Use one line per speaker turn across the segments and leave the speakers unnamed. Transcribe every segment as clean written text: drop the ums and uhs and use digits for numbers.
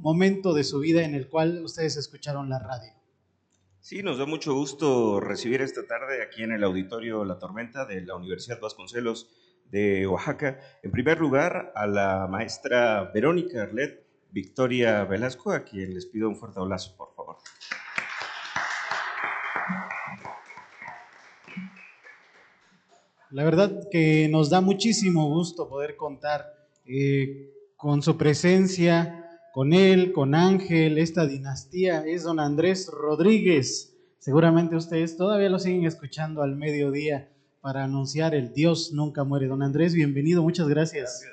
momento de su vida en el cual ustedes escucharon la radio.
Sí, nos da mucho gusto recibir esta tarde aquí en el Auditorio La Tormenta de la Universidad Vasconcelos de Oaxaca. En primer lugar, a la maestra Verónica Arlet Victoria Velasco, a quien les pido un fuerte abrazo, por favor.
La verdad que nos da muchísimo gusto poder contar con su presencia, con él, con Ángel. Esta dinastía es don Andrés Rodríguez. Seguramente ustedes todavía lo siguen escuchando al mediodía para anunciar el Dios nunca muere. Don Andrés, bienvenido, muchas gracias.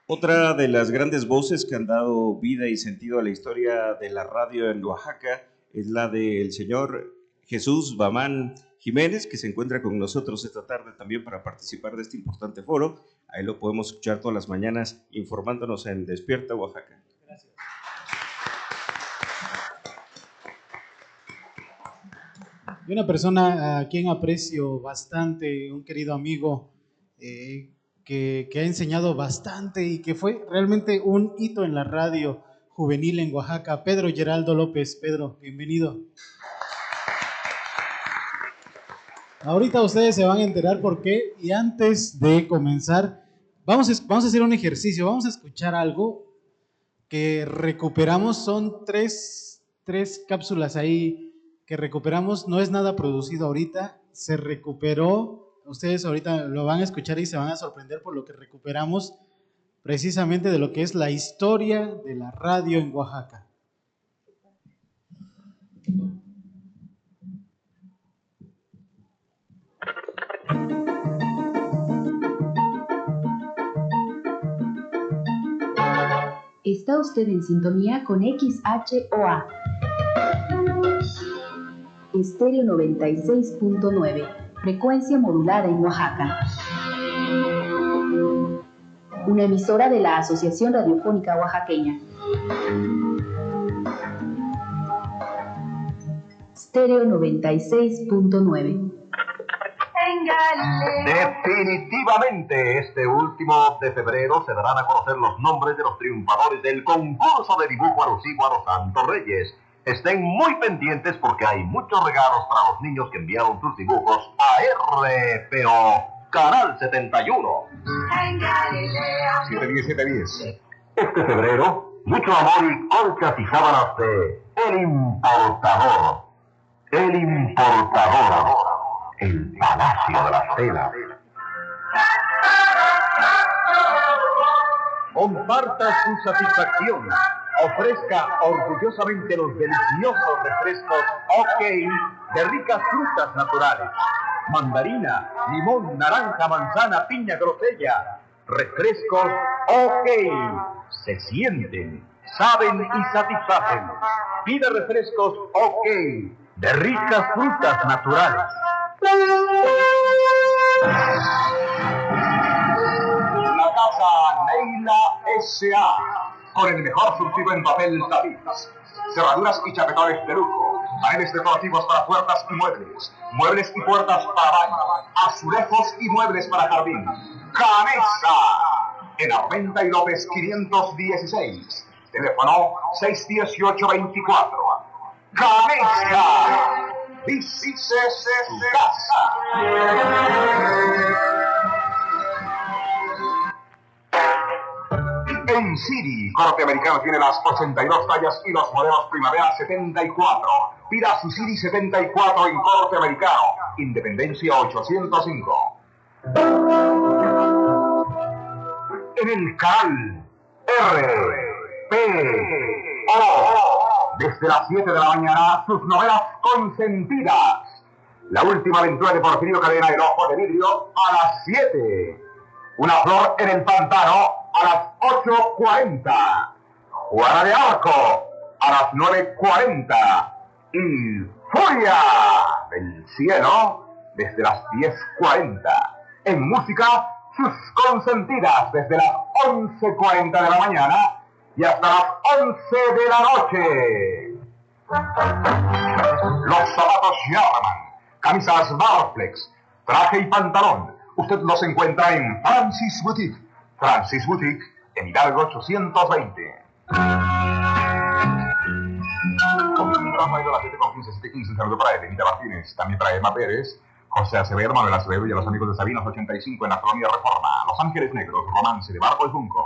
Otra de las grandes voces que han dado vida y sentido a la historia de la radio en Oaxaca es la del señor Jesús Bamán Jiménez, que se encuentra con nosotros esta tarde también para participar de este importante foro. Ahí lo podemos escuchar todas las mañanas informándonos en Despierta Oaxaca.
Gracias. Y una persona a quien aprecio bastante, un querido amigo que ha enseñado bastante y que fue realmente un hito en la radio juvenil en Oaxaca, Pedro Geraldo López. Pedro, bienvenido. Ahorita ustedes se van a enterar por qué, y antes de comenzar, vamos a hacer un ejercicio, vamos a escuchar algo que recuperamos, son tres cápsulas ahí que recuperamos, no es nada producido ahorita, se recuperó, ustedes ahorita lo van a escuchar y se van a sorprender por lo que recuperamos precisamente de lo que es la historia de la radio en Oaxaca.
Está usted en sintonía con XHOA, Estéreo 96.9, frecuencia modulada en Oaxaca. Una emisora de la Asociación Radiofónica Oaxaqueña. Estéreo 96.9.
Definitivamente, este último de febrero se darán a conocer los nombres de los triunfadores del concurso de dibujo alusivo a los Santos Reyes. Estén muy pendientes porque hay muchos regalos para los niños que enviaron sus dibujos a RPO Canal 71.
710.
Este febrero, mucho amor y colchas y sábanas de El Importador. El Importador. El Palacio de las Telas. Comparta su satisfacción. Ofrezca orgullosamente los deliciosos refrescos OK de ricas frutas naturales. Mandarina, limón, naranja, manzana, piña, grosella. Refrescos OK. Se sienten, saben y satisfacen. Pide refrescos OK de ricas frutas naturales. La casa Neila S.A. con el mejor surtido en papel tapiz, cerraduras y chapetones de lujo, paneles decorativos para puertas y muebles, muebles y puertas para baño, azulejos y muebles para jardín. Canesa, en Armenta y López 516, teléfono 618-24. Canesa. Visite su casa. En Siri, Corte Americano tiene las 82 tallas y los modelos Primavera 74. Pida su Siri 74 en Corte Americano. Independencia 805. En el canal RPO. Desde las 7 de la mañana, sus novelas consentidas. La última aventura de Porfirio Cadena, El Ojo de Vidrio, a las 7. Una flor en el pantano, a las 8:40. Juana de Arco, a las 9:40. Y Furia del Cielo, desde las 10:40. En música, sus consentidas, desde las 11:40 de la mañana y hasta las 11 de la noche. Los zapatos Jarman, camisas Barflex, traje y pantalón, usted los encuentra en Francis Boutique. Francis Boutique, en Hidalgo 820. Comienza a las 7:15, 7:15, un saludo para Elenita Martínez, también para Emma Pérez, José Acevedo, Manuel Acevedo y a los amigos de Sabinos 85 en la colonia Reforma. Los Ángeles Negros, Romance de Barco y Junco.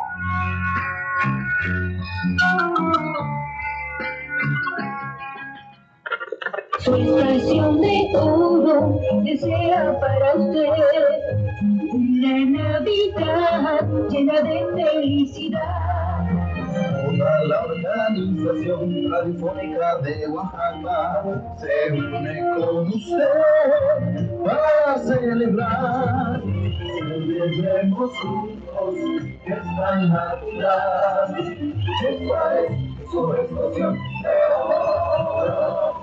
Su estación de oro desea para usted una Navidad llena de felicidad.
Toda la organización radiofónica de Oaxaca se une con usted para celebrar. Celebremos juntos esta Navidad. Esta es su estación de oro.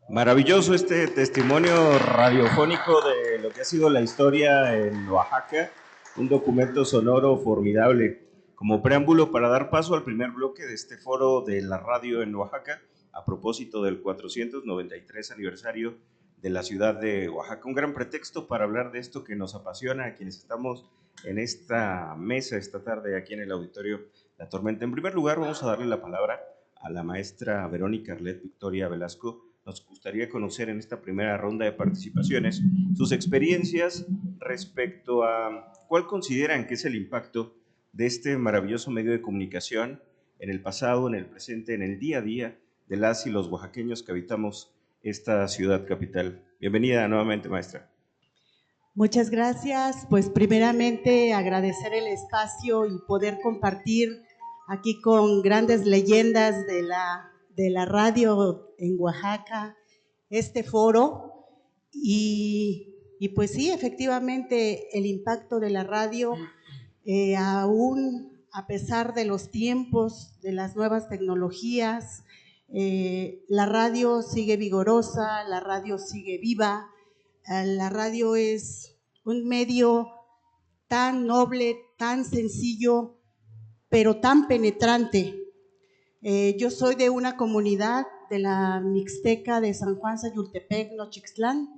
Maravilloso este testimonio radiofónico de lo que ha sido la historia en Oaxaca, un documento sonoro formidable. Como preámbulo para dar paso al primer bloque de este foro de la radio en Oaxaca, a propósito del 493 aniversario de la ciudad de Oaxaca, un gran pretexto para hablar de esto que nos apasiona a quienes estamos en esta mesa esta tarde aquí en el auditorio La Tormenta. En primer lugar, vamos a darle la palabra a la maestra Verónica Arlet Victoria Velasco. Nos gustaría conocer en esta primera ronda de participaciones sus experiencias respecto a cuál consideran que es el impacto de este maravilloso medio de comunicación en el pasado, en el presente, en el día a día de las y los oaxaqueños que habitamos esta ciudad capital. Bienvenida nuevamente, maestra.
Muchas gracias. Pues primeramente agradecer el espacio y poder compartir aquí con grandes leyendas de la radio en Oaxaca, este foro, y pues sí, efectivamente el impacto de la radio, aún a pesar de los tiempos, de las nuevas tecnologías, la radio sigue vigorosa, la radio sigue viva, la radio es un medio tan noble, tan sencillo, pero tan penetrante. Yo soy de una comunidad de la Mixteca de San Juan Sayultepec, Nochixtlán,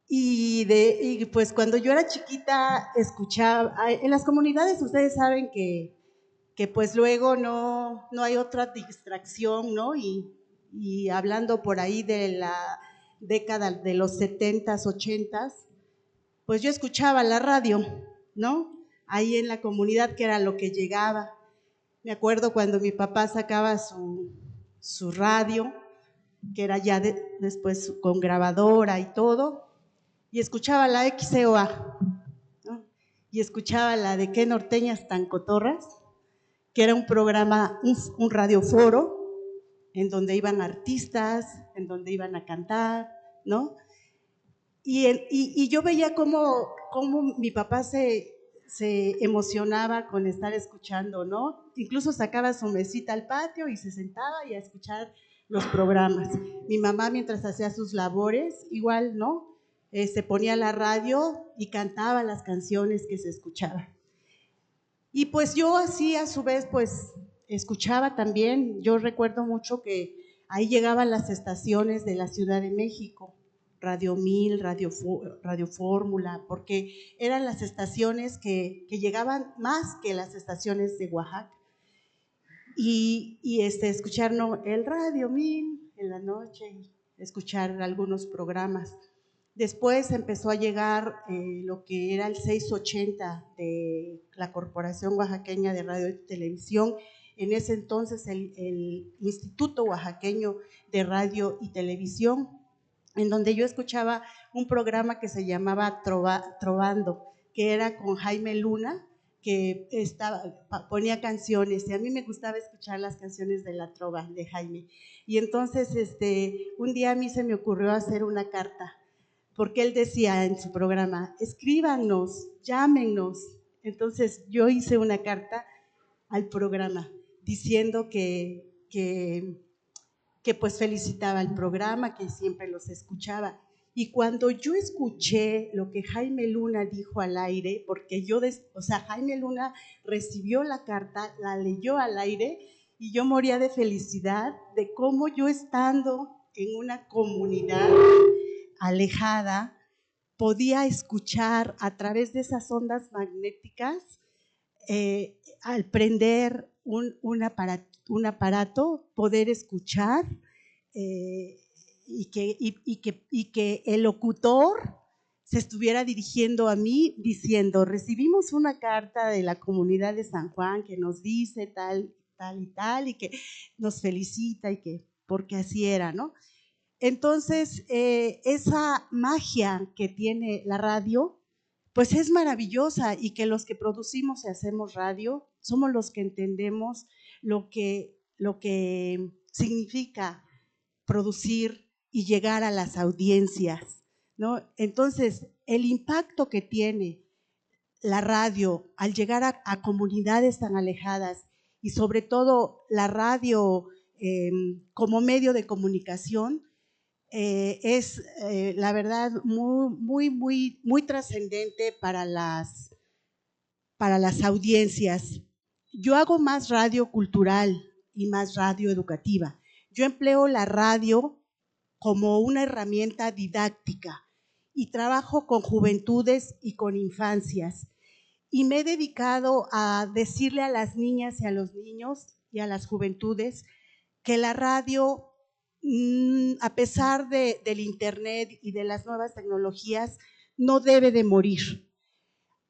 y pues cuando yo era chiquita escuchaba, en las comunidades ustedes saben que pues luego no hay otra distracción, ¿no? Y hablando por ahí de la década de los 70s, 80s, pues yo escuchaba la radio, ¿no? Ahí en la comunidad, que era lo que llegaba. Me acuerdo cuando mi papá sacaba su radio, que era ya después con grabadora y todo, y escuchaba la XCOA, ¿no? Y escuchaba la de ¿Qué norteñas tan cotorras?, que era un programa, un radioforo, en donde iban artistas, en donde iban a cantar, ¿no? Y yo veía cómo mi papá se emocionaba con estar escuchando, ¿no? Incluso sacaba su mesita al patio y se sentaba y a escuchar los programas. Mi mamá, mientras hacía sus labores, igual, ¿no? Se ponía la radio y cantaba las canciones que se escuchaban. Y pues yo así, a su vez, pues escuchaba también. Yo recuerdo mucho que ahí llegaban las estaciones de la Ciudad de México, Radio 1000, Radio Fórmula, porque eran las estaciones que llegaban más que las estaciones de Oaxaca. Y escuchar el Radio 1000 en la noche, y escuchar algunos programas. Después empezó a llegar lo que era el 680 de la Corporación Oaxaqueña de Radio y Televisión. En ese entonces el Instituto Oaxaqueño de Radio y Televisión, en donde yo escuchaba un programa que se llamaba Trovando, que era con Jaime Luna, que ponía canciones, y a mí me gustaba escuchar las canciones de la trova de Jaime. Y entonces un día a mí se me ocurrió hacer una carta, porque él decía en su programa, escríbanos, llámenos. Entonces yo hice una carta al programa diciendo que pues felicitaba el programa, que siempre los escuchaba. Y cuando yo escuché lo que Jaime Luna dijo al aire, porque Jaime Luna recibió la carta, la leyó al aire, y yo moría de felicidad de cómo yo estando en una comunidad alejada podía escuchar a través de esas ondas magnéticas, al prender un aparato, poder escuchar y que el locutor se estuviera dirigiendo a mí diciendo: recibimos una carta de la comunidad de San Juan que nos dice tal, tal y tal, y que nos felicita, y que porque así era, ¿no? Entonces, esa magia que tiene la radio, pues es maravillosa, y que los que producimos y hacemos radio somos los que entendemos lo que significa producir y llegar a las audiencias, ¿no? Entonces, el impacto que tiene la radio al llegar a comunidades tan alejadas, y sobre todo la radio como medio de comunicación, es la verdad muy trascendente para las audiencias. Yo hago más radio cultural y más radio educativa. Yo empleo la radio como una herramienta didáctica y trabajo con juventudes y con infancias. Y me he dedicado a decirle a las niñas y a los niños y a las juventudes que la radio, a pesar del internet y de las nuevas tecnologías, no debe de morir.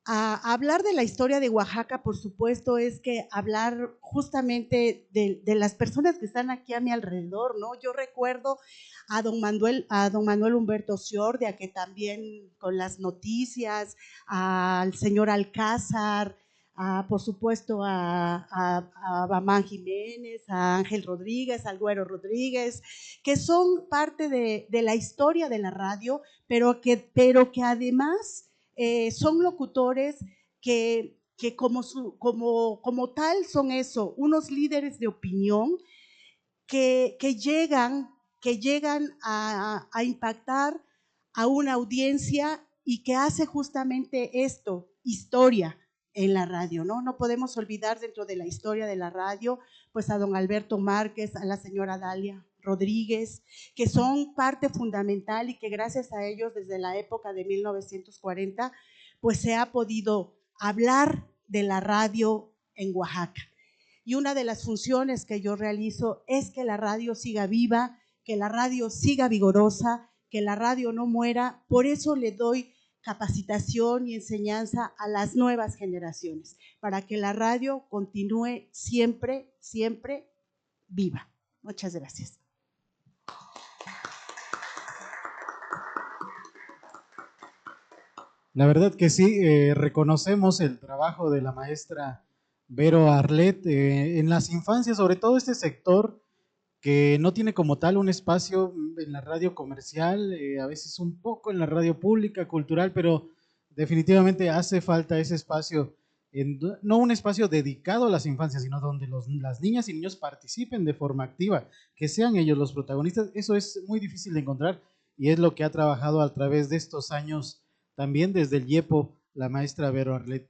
A hablar de la historia de Oaxaca, por supuesto, es que hablar justamente de las personas que están aquí a mi alrededor, ¿no? Yo recuerdo a don Manuel Humberto Ciordia, que también con las noticias, al señor Alcázar, por supuesto a Bamán Jiménez, a Ángel Rodríguez, al Güero Rodríguez, que son parte de la historia de la radio, pero que además son locutores que como tal son eso, unos líderes de opinión que llegan a impactar a una audiencia, y que hace justamente esto, historia en la radio, ¿no? No podemos olvidar dentro de la historia de la radio, pues a don Alberto Márquez, a la señora Dalia Rodríguez, que son parte fundamental, y que gracias a ellos desde la época de 1940, pues se ha podido hablar de la radio en Oaxaca. Y una de las funciones que yo realizo es que la radio siga viva, que la radio siga vigorosa, que la radio no muera. Por eso le doy capacitación y enseñanza a las nuevas generaciones, para que la radio continúe siempre, siempre viva. Muchas gracias.
La verdad que sí, reconocemos el trabajo de la maestra Vero Arlet en las infancias, sobre todo este sector que no tiene como tal un espacio en la radio comercial, a veces un poco en la radio pública, cultural, pero definitivamente hace falta ese espacio, no un espacio dedicado a las infancias, sino donde las niñas y niños participen de forma activa, que sean ellos los protagonistas. Eso es muy difícil de encontrar, y es lo que ha trabajado a través de estos años también desde el IEPO la maestra Vero Arlet.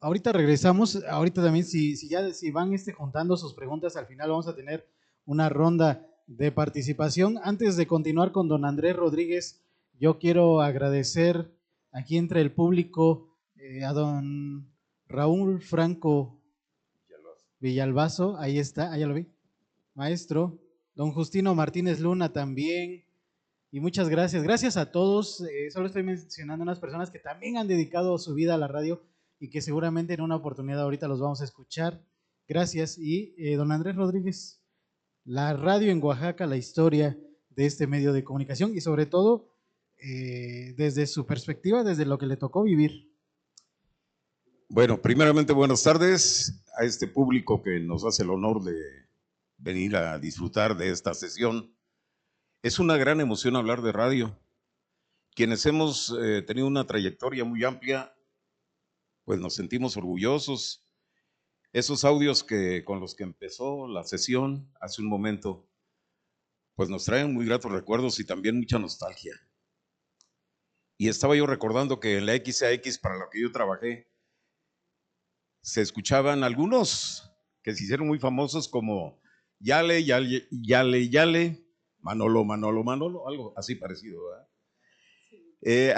Ahorita regresamos, ahorita también si van juntando sus preguntas, al final vamos a tener una ronda de participación. Antes de continuar con don Andrés Rodríguez, yo quiero agradecer aquí entre el público a don Raúl Franco Villalbazo, ahí está, ahí ya lo vi, maestro, don Justino Martínez Luna también, y muchas gracias. Gracias a todos, solo estoy mencionando unas personas que también han dedicado su vida a la radio y que seguramente en una oportunidad ahorita los vamos a escuchar. Gracias. Y don Andrés Rodríguez, la radio en Oaxaca, la historia de este medio de comunicación y sobre todo desde su perspectiva, desde lo que le tocó vivir.
Bueno, primeramente buenas tardes a este público que nos hace el honor de venir a disfrutar de esta sesión. Es una gran emoción hablar de radio. Quienes hemos tenido una trayectoria muy amplia, pues nos sentimos orgullosos. Esos audios con los que empezó la sesión hace un momento, pues nos traen muy gratos recuerdos y también mucha nostalgia. Y estaba yo recordando que en la XAX, para la que yo trabajé, se escuchaban algunos que se hicieron muy famosos como Yale, Yale, Yale, Yale, Manolo, Manolo, Manolo, algo así parecido, ¿verdad?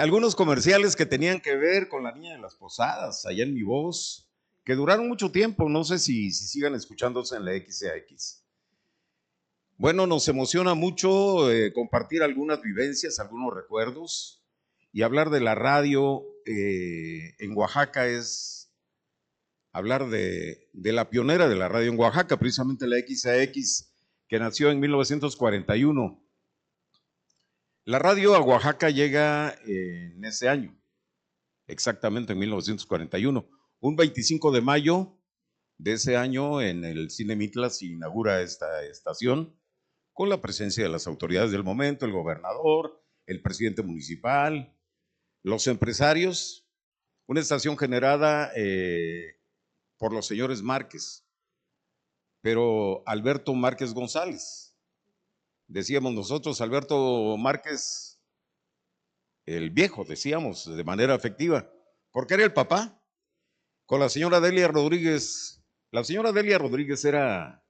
Algunos comerciales que tenían que ver con la niña de las posadas, allá en Mi Voz, que duraron mucho tiempo, no sé si sigan escuchándose en la XAX. Bueno, nos emociona mucho compartir algunas vivencias, algunos recuerdos, y hablar de la radio en Oaxaca es hablar de la pionera de la radio en Oaxaca, precisamente la XAX, que nació en 1941. La radio a Oaxaca llega en ese año, exactamente en 1941. Un 25 de mayo de ese año en el Cine Mitla se inaugura esta estación con la presencia de las autoridades del momento, el gobernador, el presidente municipal, los empresarios, una estación generada por los señores Márquez, pero Alberto Márquez González. Decíamos nosotros, Alberto Márquez, el viejo, decíamos, de manera afectiva, porque era el papá, con la señora Delia Rodríguez. La señora Delia Rodríguez era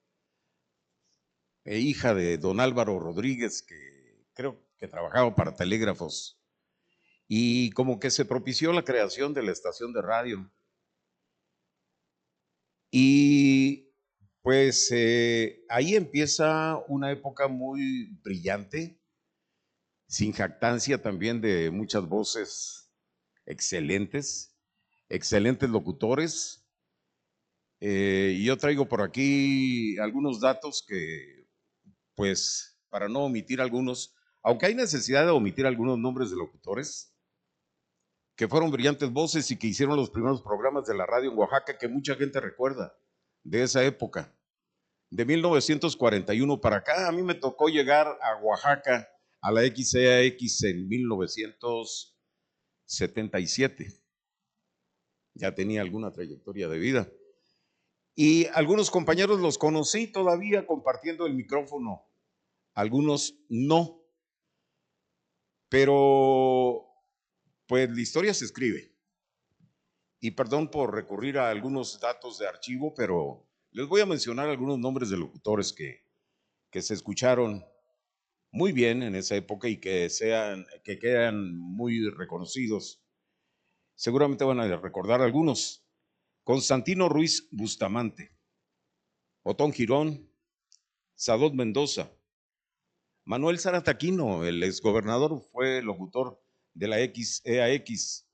hija de don Álvaro Rodríguez, que creo que trabajaba para Telégrafos, y como que se propició la creación de la estación de radio. Y pues ahí empieza una época muy brillante, sin jactancia también de muchas voces excelentes, excelentes locutores. Y yo traigo por aquí algunos datos que, pues, para no omitir algunos, aunque hay necesidad de omitir algunos nombres de locutores, que fueron brillantes voces y que hicieron los primeros programas de la radio en Oaxaca, que mucha gente recuerda de esa época. De 1941 para acá, a mí me tocó llegar a Oaxaca, a la XAX en 1977. Ya tenía alguna trayectoria de vida. Y algunos compañeros los conocí todavía compartiendo el micrófono, algunos no. Pero, pues la historia se escribe. Y perdón por recurrir a algunos datos de archivo, pero les voy a mencionar algunos nombres de locutores que se escucharon muy bien en esa época y que quedan muy reconocidos. Seguramente van a recordar algunos. Constantino Ruiz Bustamante, Otón Girón, Sadot Mendoza, Manuel Zarataquino, el exgobernador, fue locutor de la XEAX.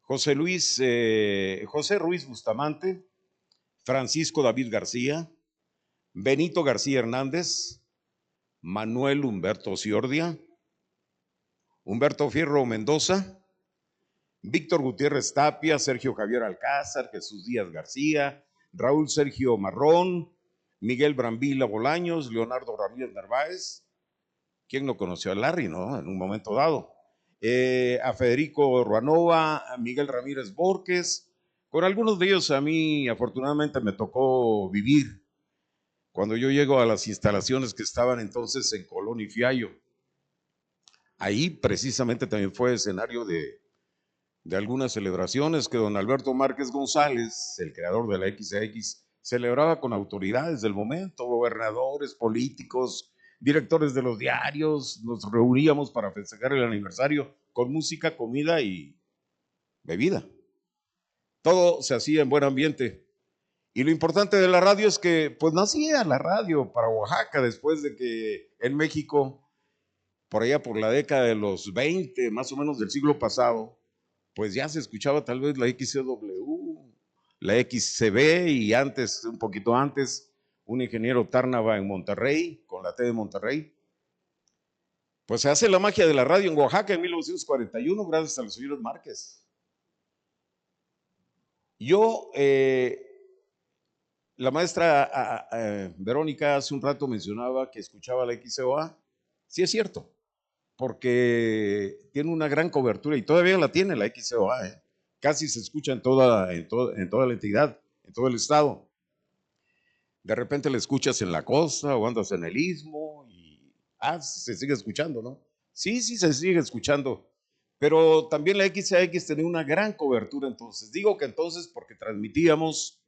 José Ruiz Bustamante, Francisco David García, Benito García Hernández, Manuel Humberto Ciordia, Humberto Fierro Mendoza, Víctor Gutiérrez Tapia, Sergio Javier Alcázar, Jesús Díaz García, Raúl Sergio Marrón, Miguel Brambila Bolaños, Leonardo Ramírez Narváez. ¿Quién no conoció a Larry, no? En un momento dado. A Federico Ruanova, a Miguel Ramírez Borges. Con algunos de ellos a mí afortunadamente me tocó vivir cuando yo llego a las instalaciones que estaban entonces en Colón y Fiallo. Ahí precisamente también fue escenario de algunas celebraciones que don Alberto Márquez González, el creador de la XAX, celebraba con autoridades del momento, gobernadores, políticos, directores de los diarios. Nos reuníamos para festejar el aniversario con música, comida y bebida. Todo se hacía en buen ambiente. Y lo importante de la radio es que pues nacía la radio para Oaxaca después de que en México, por allá por la década de los 20, más o menos del siglo pasado, pues ya se escuchaba tal vez la XCW, la XCB y antes, un poquito antes, un ingeniero Tárnava en Monterrey, con la T de Monterrey. Pues se hace la magia de la radio en Oaxaca en 1941 gracias a los señores Márquez. Yo, la maestra Verónica hace un rato mencionaba que escuchaba la XCOA. Sí es cierto, porque tiene una gran cobertura y todavía la tiene la XCOA. Casi se escucha en toda la entidad, en todo el estado. De repente la escuchas en la costa o andas en el istmo y se sigue escuchando, ¿no? Sí, se sigue escuchando. Pero también la XAX tenía una gran cobertura entonces. Digo que entonces porque transmitíamos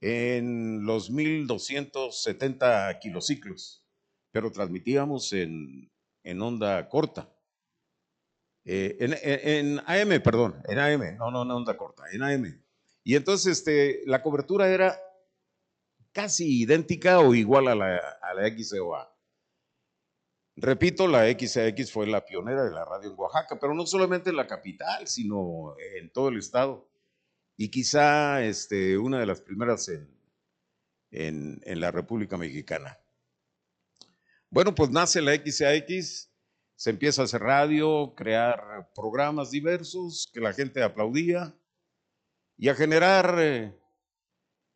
en los 1270 kilociclos, pero transmitíamos en onda corta. En AM, perdón, en AM, no, onda corta, en AM. Y entonces la cobertura era casi idéntica o igual a la XEOA. Repito, la XAX fue la pionera de la radio en Oaxaca, pero no solamente en la capital, sino en todo el estado. Y quizá una de las primeras en la República Mexicana. Bueno, pues nace la XAX, se empieza a hacer radio, crear programas diversos que la gente aplaudía y a generar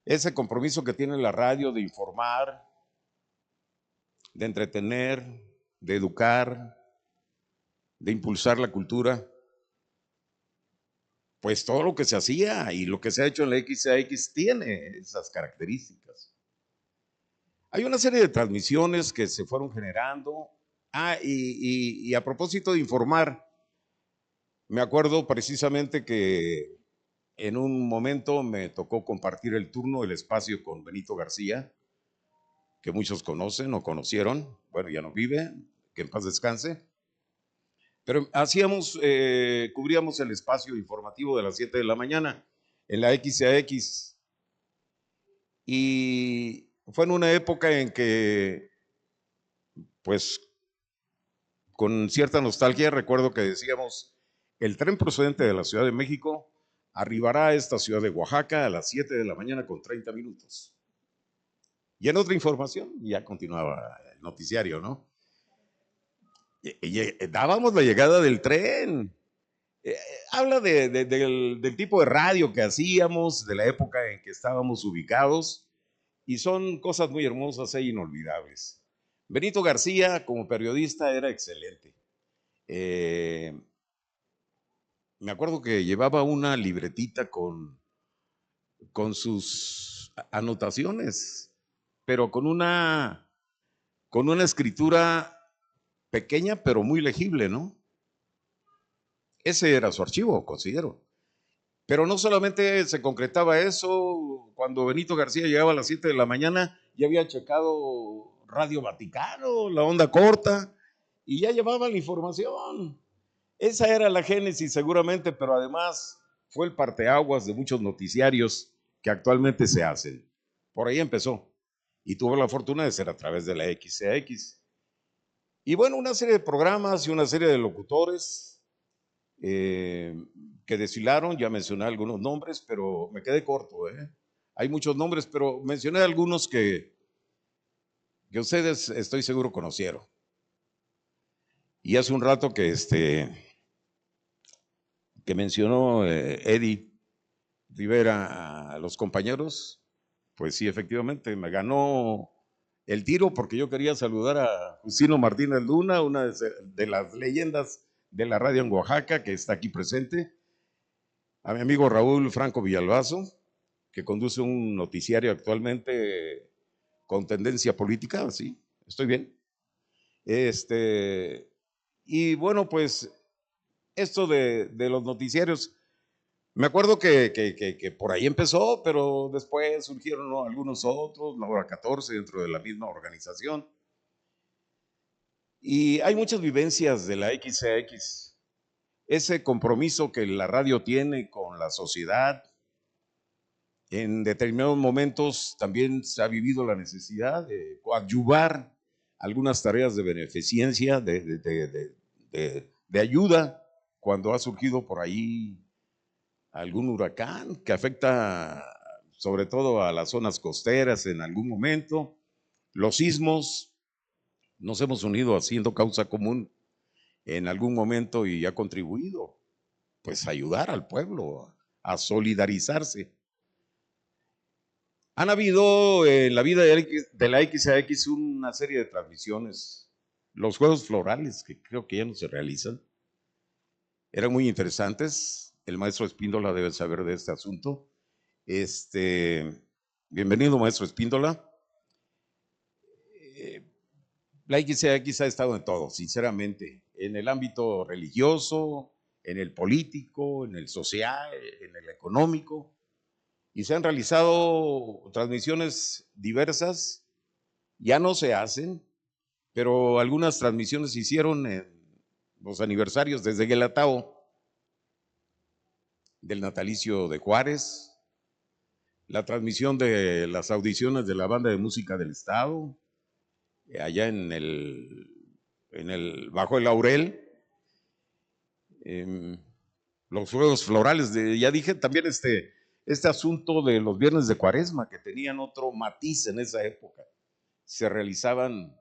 ese compromiso que tiene la radio de informar, de entretener, de educar, de impulsar la cultura. Pues todo lo que se hacía y lo que se ha hecho en la XAX tiene esas características. Hay una serie de transmisiones que se fueron generando. Y a propósito de informar, me acuerdo precisamente que en un momento me tocó compartir el turno, el espacio con Benito García, que muchos conocen o conocieron, bueno, ya no vive, que en paz descanse. Pero cubríamos el espacio informativo de las 7 de la mañana en la XAX. Y fue en una época en que, pues, con cierta nostalgia, recuerdo que decíamos, el tren procedente de la Ciudad de México arribará a esta ciudad de Oaxaca a las 7 de la mañana con 30 minutos. Y en otra información, ya continuaba el noticiario, ¿no? Dábamos la llegada del tren. Habla del tipo de radio que hacíamos, de la época en que estábamos ubicados, y son cosas muy hermosas e inolvidables. Benito García, como periodista, era excelente. Me acuerdo que llevaba una libretita con sus anotaciones, pero con una escritura pequeña, pero muy legible, ¿no? Ese era su archivo, considero. Pero no solamente se concretaba eso, cuando Benito García llegaba a las 7 de la mañana, ya había checado Radio Vaticano, la onda corta, y ya llevaba la información. Esa era la génesis seguramente, pero además fue el parteaguas de muchos noticiarios que actualmente se hacen. Por ahí empezó, y tuvo la fortuna de ser a través de la XAX. Y bueno, una serie de programas y una serie de locutores que desfilaron, ya mencioné algunos nombres, pero me quedé corto. Hay muchos nombres, pero mencioné algunos que ustedes estoy seguro conocieron. Y hace un rato que mencionó Eddie Rivera a los compañeros, pues sí, efectivamente, me ganó el tiro porque yo quería saludar a Justino Martínez Luna, una de las leyendas de la radio en Oaxaca, que está aquí presente, a mi amigo Raúl Franco Villalbazo, que conduce un noticiario actualmente con tendencia política, ¿sí? ¿Estoy bien? Y bueno, pues esto de los noticiarios, me acuerdo que por ahí empezó, pero después surgieron, ¿no?, algunos otros, la hora 14 dentro de la misma organización. Y hay muchas vivencias de la XAX, ese compromiso que la radio tiene con la sociedad. En determinados momentos también se ha vivido la necesidad de coadyuvar algunas tareas de beneficencia, de ayuda, cuando ha surgido por ahí algún huracán que afecta sobre todo a las zonas costeras en algún momento, los sismos. Nos hemos unido haciendo causa común en algún momento y ha contribuido pues a ayudar al pueblo, a solidarizarse. Han habido en la vida de la XAX una serie de transmisiones, los Juegos Florales, que creo que ya no se realizan, eran muy interesantes. El maestro Espíndola debe saber de este asunto. Bienvenido, maestro Espíndola. La XAX ha estado en todo, sinceramente, en el ámbito religioso, en el político, en el social, en el económico. y se han realizado transmisiones diversas, ya no se hacen, pero algunas transmisiones se hicieron en los aniversarios desde Guelatao, del natalicio de Juárez, la transmisión de las audiciones de la Banda de Música del Estado, allá bajo el Laurel, los Juegos Florales, ya dije también este asunto de los viernes de Cuaresma, que tenían otro matiz en esa época, se realizaban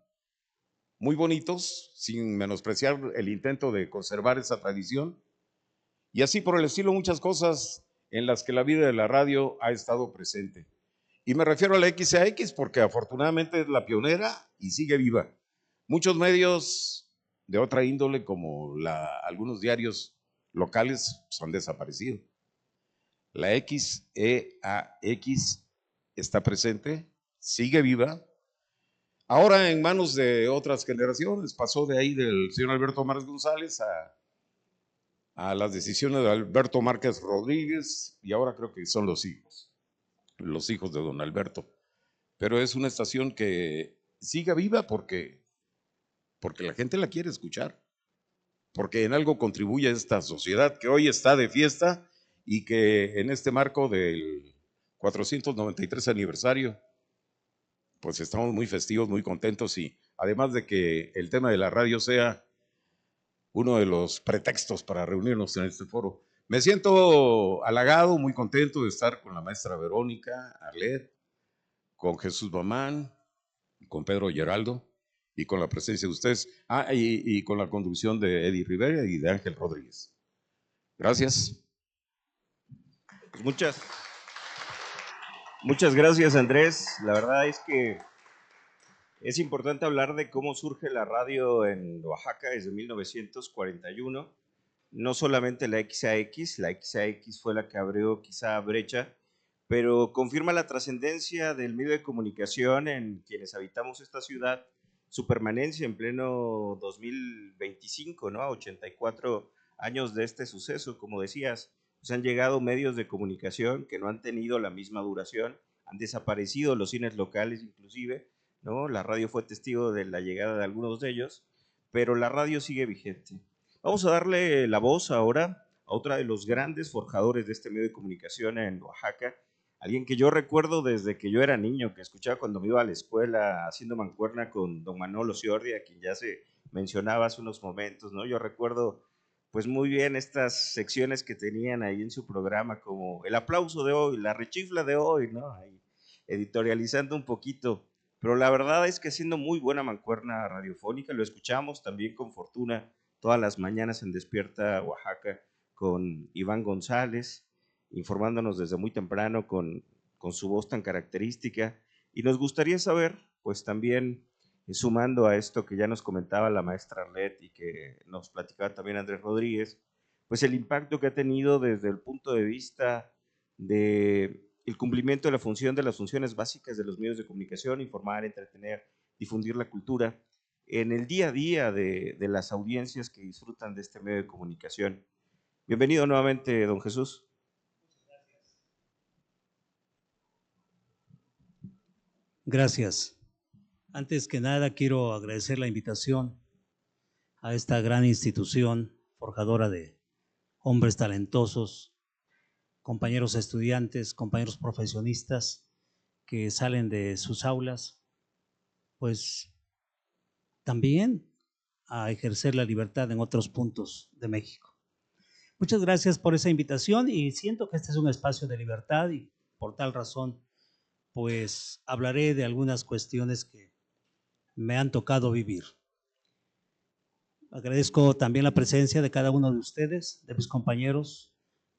muy bonitos, sin menospreciar el intento de conservar esa tradición, y así por el estilo muchas cosas en las que la vida de la radio ha estado presente. Y me refiero a la XAX porque afortunadamente es la pionera y sigue viva. Muchos medios de otra índole, como algunos diarios locales, han desaparecido. La XEAX está presente, sigue viva. Ahora en manos de otras generaciones, pasó de ahí del señor Alberto Márquez González a las decisiones de Alberto Márquez Rodríguez, y ahora creo que son los hijos de don Alberto. Pero es una estación que siga viva porque la gente la quiere escuchar, porque en algo contribuye a esta sociedad que hoy está de fiesta y que en este marco del 493 aniversario, pues estamos muy festivos, muy contentos, y además de que el tema de la radio sea uno de los pretextos para reunirnos en este foro. Me siento halagado, muy contento de estar con la maestra Verónica Arlet, con Jesús Bamán, con Pedro Geraldo y con la presencia de ustedes, y con la conducción de Eddie Rivera y de Ángel Rodríguez. Gracias.
Pues muchas gracias, Andrés. La verdad es que es importante hablar de cómo surge la radio en Oaxaca desde 1941. No solamente la XAX fue la que abrió quizá brecha, pero confirma la trascendencia del medio de comunicación en quienes habitamos esta ciudad, su permanencia en pleno 2025, ¿no? A 84 años de este suceso, como decías, pues han llegado medios de comunicación que no han tenido la misma duración, han desaparecido los cines locales inclusive, ¿no? La radio fue testigo de la llegada de algunos de ellos, pero la radio sigue vigente. Vamos a darle la voz ahora a otra de los grandes forjadores de este medio de comunicación en Oaxaca, alguien que yo recuerdo desde que yo era niño, que escuchaba cuando me iba a la escuela haciendo mancuerna con don Manolo Ciordia, a quien ya se mencionaba hace unos momentos, ¿no? Yo recuerdo pues muy bien estas secciones que tenían ahí en su programa, como el aplauso de hoy, la rechifla de hoy, ¿no? Ahí, editorializando un poquito. Pero la verdad es que haciendo muy buena mancuerna radiofónica, lo escuchamos también con fortuna todas las mañanas en Despierta Oaxaca con Iván González, informándonos desde muy temprano con su voz tan característica. Y nos gustaría saber, pues también sumando a esto que ya nos comentaba la maestra Arlet y que nos platicaba también Andrés Rodríguez, pues el impacto que ha tenido desde el punto de vista de el cumplimiento de la función de las funciones básicas de los medios de comunicación, informar, entretener, difundir la cultura, en el día a día de las audiencias que disfrutan de este medio de comunicación. Bienvenido nuevamente, don Jesús.
Gracias. Antes que nada, quiero agradecer la invitación a esta gran institución forjadora de hombres talentosos, compañeros estudiantes, compañeros profesionistas que salen de sus aulas, pues también a ejercer la libertad en otros puntos de México. Muchas gracias por esa invitación y siento que este es un espacio de libertad y por tal razón pues hablaré de algunas cuestiones que me han tocado vivir. Agradezco también la presencia de cada uno de ustedes, de mis compañeros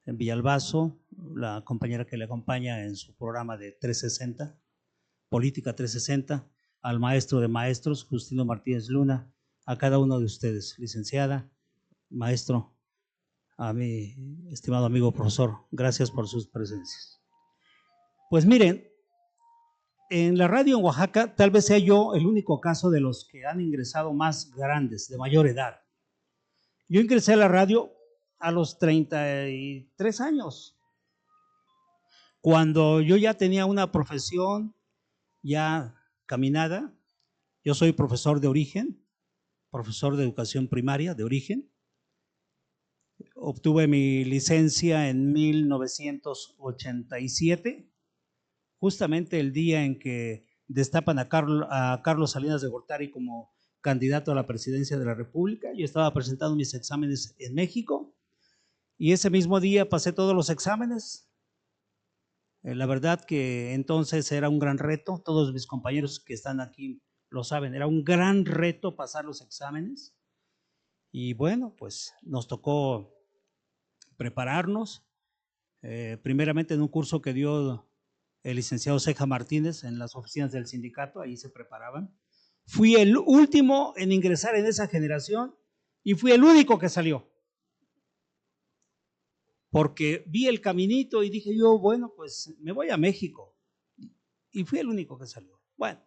en Villalbazo, la compañera que le acompaña en su programa de 360, Política 360, al maestro de maestros, Justino Martínez Luna, a cada uno de ustedes, licenciada, maestro, a mi estimado amigo profesor, gracias por sus presencias. Pues miren, en la radio en Oaxaca, tal vez sea yo el único caso de los que han ingresado más grandes, de mayor edad. Yo ingresé a la radio a los 33 años. Cuando yo ya tenía una profesión ya caminada, yo soy profesor de origen, profesor de educación primaria de origen. Obtuve mi licencia en 1987, justamente el día en que destapan a Carlos Salinas de Gortari como candidato a la presidencia de la República. Yo estaba presentando mis exámenes en México y ese mismo día pasé todos los exámenes. La verdad que entonces era un gran reto, todos mis compañeros que están aquí lo saben, era un gran reto pasar los exámenes. Y bueno, pues nos tocó prepararnos, primeramente en un curso que dio el licenciado Ceja Martínez en las oficinas del sindicato, ahí se preparaban. Fui el último en ingresar en esa generación y fui el único que salió. Porque vi el caminito y dije yo, bueno, pues me voy a México. Y fui el único que salió. Bueno,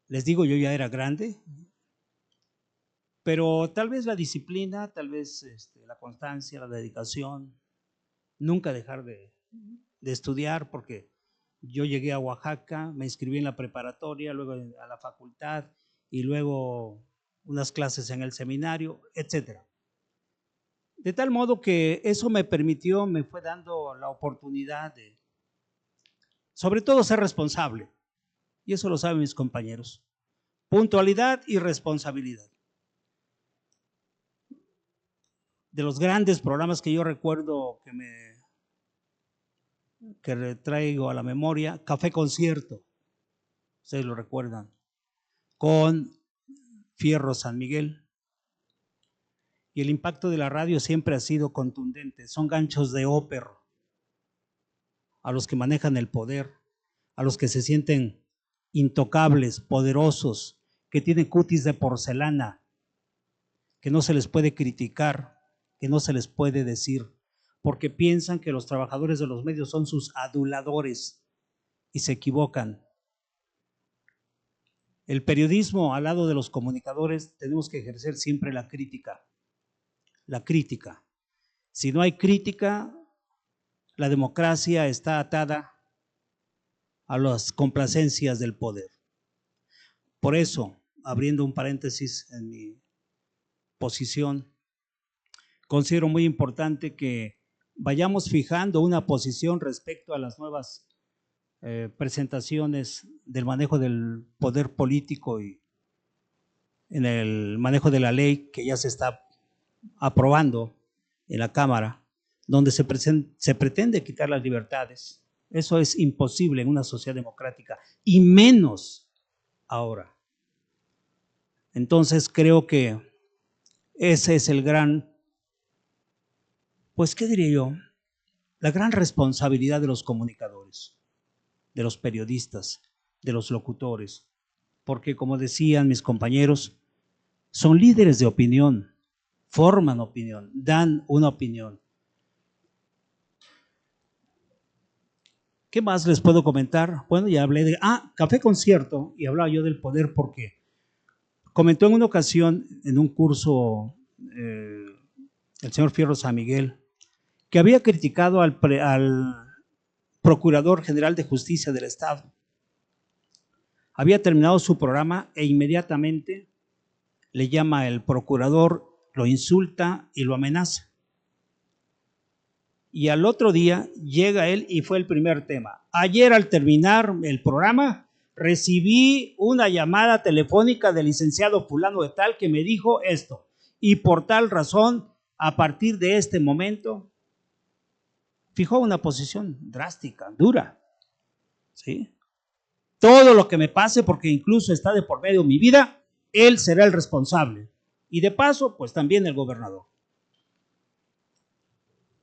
les digo, yo ya era grande, pero tal vez la disciplina, tal vez la constancia, la dedicación, nunca dejar de estudiar, porque yo llegué a Oaxaca, me inscribí en la preparatoria, luego a la facultad y luego unas clases en el seminario, etcétera. De tal modo que eso me permitió, me fue dando la oportunidad de, sobre todo, ser responsable. Y eso lo saben mis compañeros. Puntualidad y responsabilidad. De los grandes programas que yo recuerdo que traigo a la memoria, Café Concierto, ustedes lo recuerdan, con Fierro San Miguel. Y el impacto de la radio siempre ha sido contundente, son ganchos de ópera a los que manejan el poder, a los que se sienten intocables, poderosos, que tienen cutis de porcelana, que no se les puede criticar, que no se les puede decir, porque piensan que los trabajadores de los medios son sus aduladores y se equivocan. El periodismo, al lado de los comunicadores, tenemos que ejercer siempre la crítica. La crítica. Si no hay crítica, la democracia está atada a las complacencias del poder. Por eso, abriendo un paréntesis en mi posición, considero muy importante que vayamos fijando una posición respecto a las nuevas presentaciones del manejo del poder político y en el manejo de la ley que ya se está aprobando en la Cámara, donde se pretende quitar las libertades. Eso es imposible en una sociedad democrática y menos ahora. Entonces creo que ese es el gran, pues, ¿qué diría yo? La gran responsabilidad de los comunicadores, de los periodistas, de los locutores, porque como decían mis compañeros, son líderes de opinión, forman opinión, dan una opinión. ¿Qué más les puedo comentar? Bueno, ya hablé de Café Concierto y hablaba yo del poder porque comentó en una ocasión en un curso el señor Fierro San Miguel que había criticado al Procurador General de Justicia del Estado. Había terminado su programa e inmediatamente le llama el procurador, lo insulta y lo amenaza. Y al otro día llega él y fue el primer tema. Ayer al terminar el programa recibí una llamada telefónica del licenciado fulano de tal que me dijo esto. Y por tal razón, a partir de este momento, fijó una posición drástica, dura. ¿Sí? Todo lo que me pase, porque incluso está de por medio mi vida, él será el responsable. Y de paso, pues también el gobernador.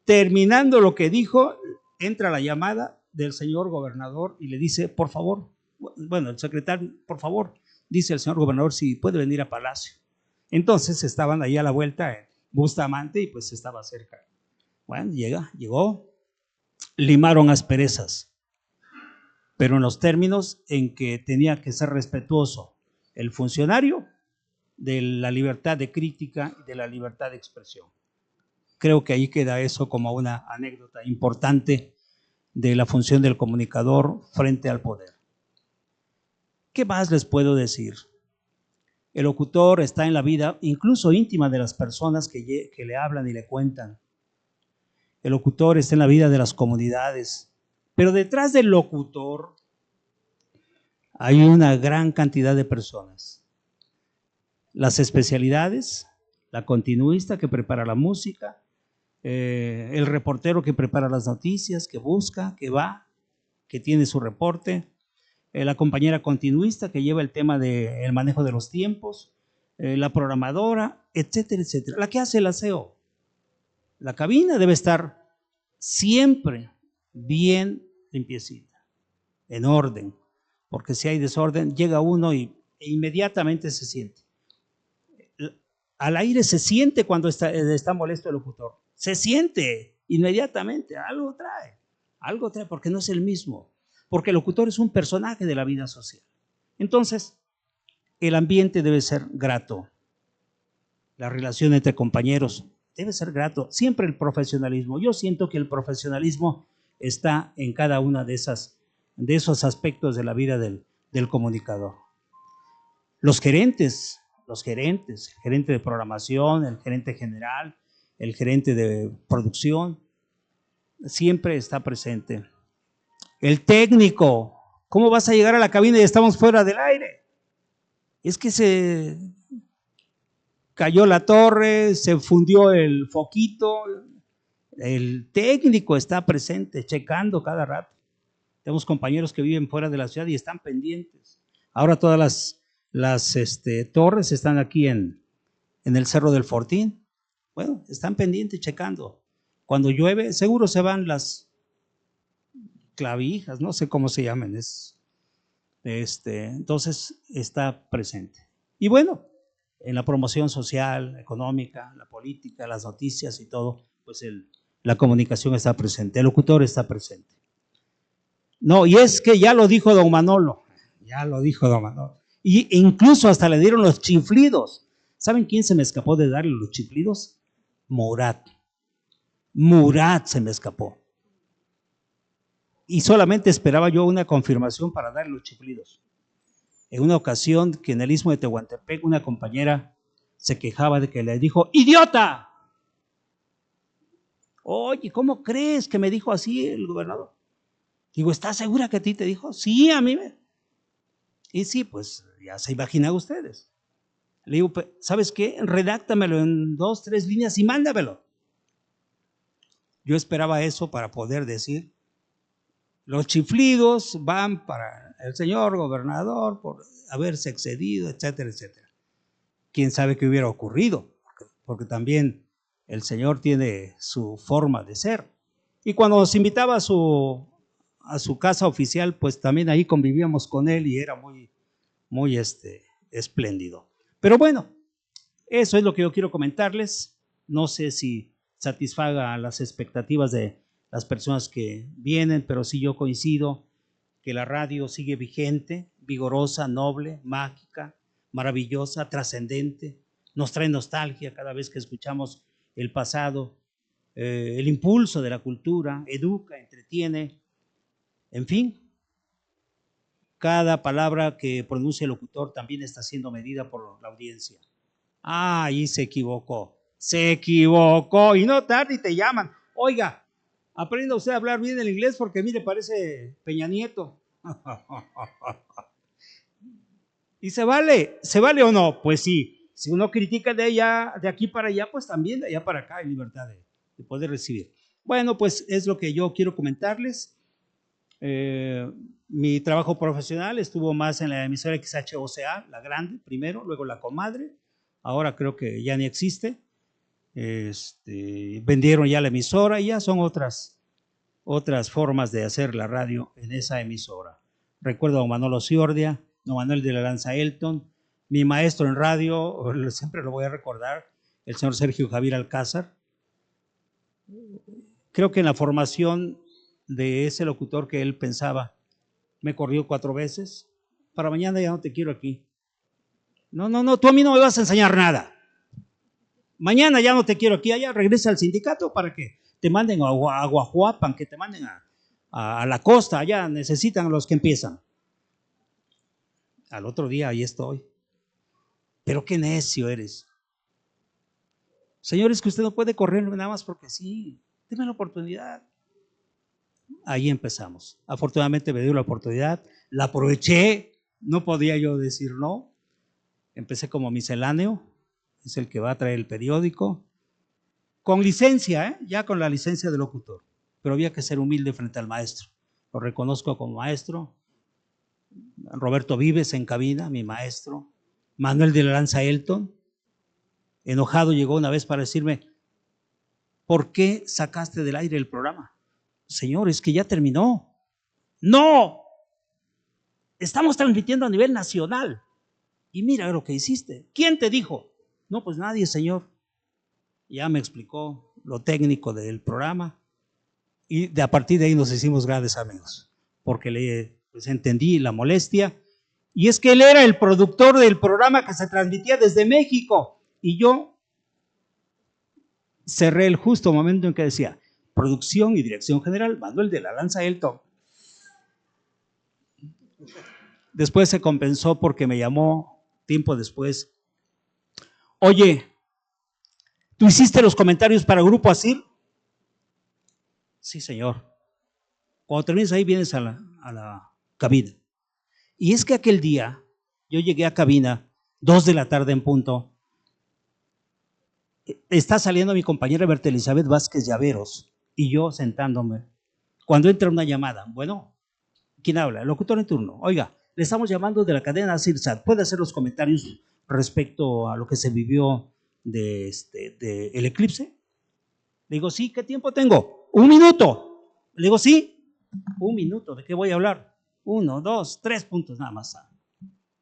Terminando lo que dijo, entra la llamada del señor gobernador y le dice, por favor, bueno, el secretario, por favor, dice el señor gobernador si puede venir a Palacio. Entonces estaban ahí a la vuelta en Bustamante y pues estaba cerca. Bueno, llegó, limaron asperezas, pero en los términos en que tenía que ser respetuoso el funcionario de la libertad de crítica y de la libertad de expresión. Creo que ahí queda eso como una anécdota importante de la función del comunicador frente al poder. ¿Qué más les puedo decir? El locutor está en la vida incluso íntima de las personas que le hablan y le cuentan. El locutor está en la vida de las comunidades, pero detrás del locutor hay una gran cantidad de personas. Las especialidades, la continuista que prepara la música, el reportero que prepara las noticias, que busca, que va, que tiene su reporte, la compañera continuista que lleva el tema del manejo de los tiempos, la programadora, etcétera, etcétera. La que hace el aseo. La cabina debe estar siempre bien limpiecita, en orden, porque si hay desorden, llega uno e inmediatamente se siente. Al aire se siente cuando está molesto el locutor. Se siente inmediatamente, algo trae, porque no es el mismo. Porque el locutor es un personaje de la vida social. Entonces, el ambiente debe ser grato. La relación entre compañeros debe ser grato. Siempre el profesionalismo. Yo siento que el profesionalismo está en cada una de esos aspectos de la vida del comunicador. Los gerentes, el gerente de programación, el gerente general, el gerente de producción, siempre está presente. El técnico, ¿cómo vas a llegar a la cabina y estamos fuera del aire? Es que se cayó la torre, se fundió el foquito. El técnico está presente, checando cada rato. Tenemos compañeros que viven fuera de la ciudad y están pendientes. Ahora todas las torres están aquí en el Cerro del Fortín. Bueno, están pendientes, checando. Cuando llueve, seguro se van las clavijas, no sé cómo se llaman, entonces está presente. Y bueno, en la promoción social, económica, la política, las noticias y todo, pues la comunicación está presente, el locutor está presente. No, y es que ya lo dijo don Manolo, y incluso hasta le dieron los chiflidos. ¿Saben quién se me escapó de darle los chiflidos? Murat se me escapó. Y solamente esperaba yo una confirmación para darle los chiflidos. En una ocasión que en el Istmo de Tehuantepec una compañera se quejaba de que le dijo ¡idiota! Oye, ¿cómo crees que me dijo así el gobernador? Digo, ¿estás segura que a ti te dijo? Sí, a mí me. Y sí, pues ya se imaginan ustedes. Le digo, ¿sabes qué? Redáctamelo en 2, 3 líneas y mándamelo. Yo esperaba eso para poder decir, los chiflidos van para el señor gobernador por haberse excedido, etcétera, etcétera. ¿Quién sabe qué hubiera ocurrido? Porque también el señor tiene su forma de ser. Y cuando nos invitaba a su casa oficial, pues también ahí convivíamos con él y era muy espléndido. Pero bueno, eso es lo que yo quiero comentarles. No sé si satisfaga las expectativas de las personas que vienen, pero sí yo coincido que la radio sigue vigente, vigorosa, noble, mágica, maravillosa, trascendente. Nos trae nostalgia cada vez que escuchamos el pasado, el impulso de la cultura, educa, entretiene, en fin. Cada palabra que pronuncia el locutor también está siendo medida por la audiencia. Ah, ahí se equivocó, y no tarde y te llaman. Oiga, aprenda usted a hablar bien el inglés porque mire, parece Peña Nieto. ¿Y se vale o no? Pues sí, si uno critica de aquí para allá, pues también de allá para acá hay libertad de poder recibir. Bueno, pues es lo que yo quiero comentarles. Mi trabajo profesional estuvo más en la emisora XHOCA, la grande primero, luego la comadre, ahora creo que ya ni existe. Vendieron ya la emisora y ya son otras formas de hacer la radio en esa emisora. Recuerdo a don Manolo Ciordia, don Manuel de la Lanza Elton, mi maestro en radio, siempre lo voy a recordar, el señor Sergio Javier Alcázar. Creo que en la formación de ese locutor que él pensaba, me corrió 4 veces, para mañana ya no te quiero aquí. No, tú a mí no me vas a enseñar nada. Mañana ya no te quiero aquí, allá regresa al sindicato para que te manden a Guajuapan, que te manden a la costa, allá necesitan a los que empiezan. Al otro día ahí estoy. Pero qué necio eres. Señores, que usted no puede correr nada más porque sí, deme la oportunidad. Ahí empezamos. Afortunadamente me dio la oportunidad, la aproveché, no podía yo decir no. Empecé como misceláneo, es el que va a traer el periódico, con licencia, ya con la licencia de locutor, pero había que ser humilde frente al maestro. Lo reconozco como maestro. Roberto Vives en cabina, mi maestro. Manuel de la Lanza Elton, enojado, llegó una vez para decirme: ¿por qué sacaste del aire el programa? Señor, es que ya terminó. ¡No! Estamos transmitiendo a nivel nacional. Y mira lo que hiciste. ¿Quién te dijo? No, pues nadie, señor. Ya me explicó lo técnico del programa. Y a partir de ahí nos hicimos grandes amigos. Porque pues entendí la molestia. Y es que él era el productor del programa que se transmitía desde México. Y yo cerré el justo momento en que decía: producción y dirección general, Manuel de la Lanza Elton. Después se compensó porque me llamó tiempo después: oye, ¿tú hiciste los comentarios para Grupo Asir? Sí, señor. Cuando termines ahí vienes a la cabina. Y es que aquel día yo llegué a cabina 2 de la tarde en punto. Está saliendo mi compañera Berta Elizabeth Vázquez Llaveros y yo sentándome. Cuando entra una llamada, bueno, ¿quién habla? El locutor en turno. Oiga, le estamos llamando de la cadena CIRSAT. ¿Puede hacer los comentarios respecto a lo que se vivió de el eclipse? Le digo, sí, ¿qué tiempo tengo? 1 minuto. Le digo, sí, 1 minuto. ¿De qué voy a hablar? 1, 2, 3 puntos nada más.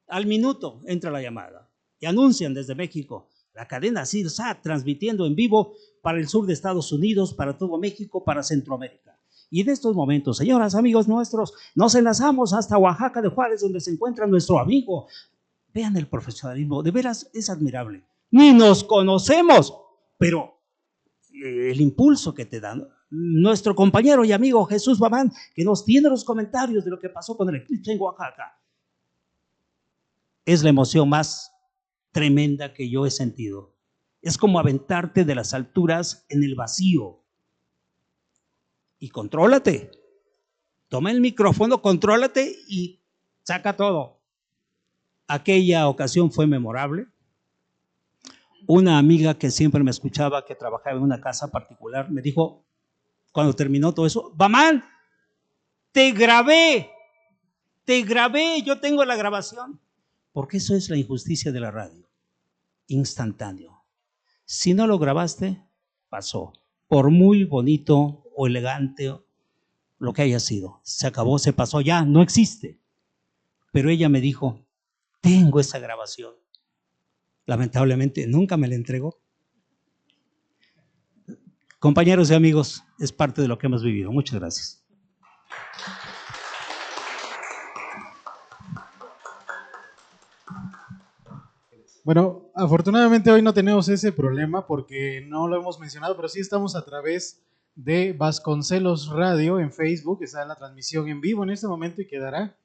Al minuto entra la llamada y anuncian desde México la cadena CIRSAT transmitiendo en vivo para el sur de Estados Unidos, para todo México, para Centroamérica. Y en estos momentos, señoras, amigos nuestros, nos enlazamos hasta Oaxaca de Juárez, donde se encuentra nuestro amigo. Vean el profesionalismo, de veras es admirable. Ni nos conocemos, pero el impulso que te dan. Nuestro compañero y amigo Jesús Bamán, que nos tiene los comentarios de lo que pasó con el eclipse en Oaxaca. Es la emoción más tremenda que yo he sentido. Es como aventarte de las alturas en el vacío. Y contrólate. Toma el micrófono, contrólate y saca todo. Aquella ocasión fue memorable. Una amiga que siempre me escuchaba, que trabajaba en una casa particular, me dijo, cuando terminó todo eso: Bamán, te grabé, yo tengo la grabación. Porque eso es la injusticia de la radio. Instantáneo. Si no lo grabaste, pasó. Por muy bonito o elegante lo que haya sido, se acabó, se pasó, ya no existe. Pero ella me dijo: tengo esa grabación. Lamentablemente nunca me la entregó. Compañeros y amigos, es parte de lo que hemos vivido. Muchas gracias.
Bueno, afortunadamente hoy no tenemos ese problema porque no lo hemos mencionado, pero sí estamos a través de Vasconcelos Radio en Facebook. Está la transmisión en vivo en este momento y quedará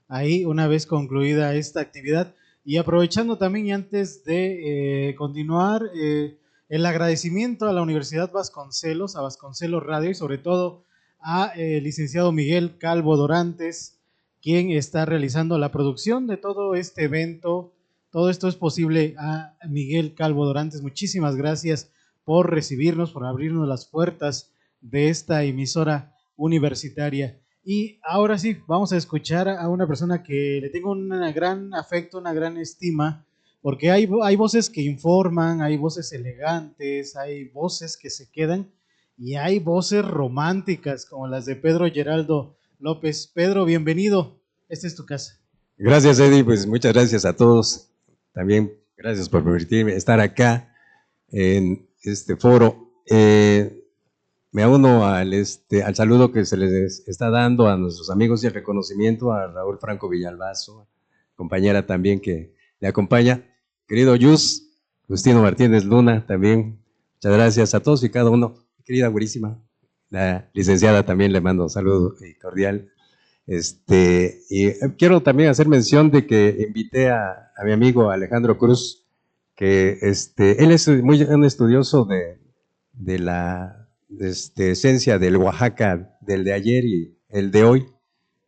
ahí una vez concluida esta actividad. Y aprovechando también, y antes de continuar, el agradecimiento a la Universidad Vasconcelos, a Vasconcelos Radio y sobre todo a licenciado Miguel Calvo Dorantes, quien está realizando la producción de todo este evento. Todo esto es posible a Miguel Calvo Dorantes. Muchísimas gracias por recibirnos, por abrirnos las puertas de esta emisora universitaria. Y ahora sí, vamos a escuchar a una persona que le tengo un gran afecto, una gran estima, porque hay voces que informan, hay voces elegantes, hay voces que se quedan y hay voces románticas como las de Pedro Geraldo López. Pedro, bienvenido. Esta es tu casa.
Gracias, Eddie. Pues muchas gracias a todos. También gracias por permitirme estar acá en este foro. Me uno al saludo que se les está dando a nuestros amigos y el reconocimiento a Raúl Franco Villalbazo, compañera también que le acompaña. Querido Yus, Justino Martínez Luna, también muchas gracias a todos y cada uno. Querida güerísima, la licenciada también le mando un saludo cordial. Y quiero también hacer mención de que invité a mi amigo Alejandro Cruz, que él es un estudioso de la esencia del Oaxaca, del de ayer y el de hoy.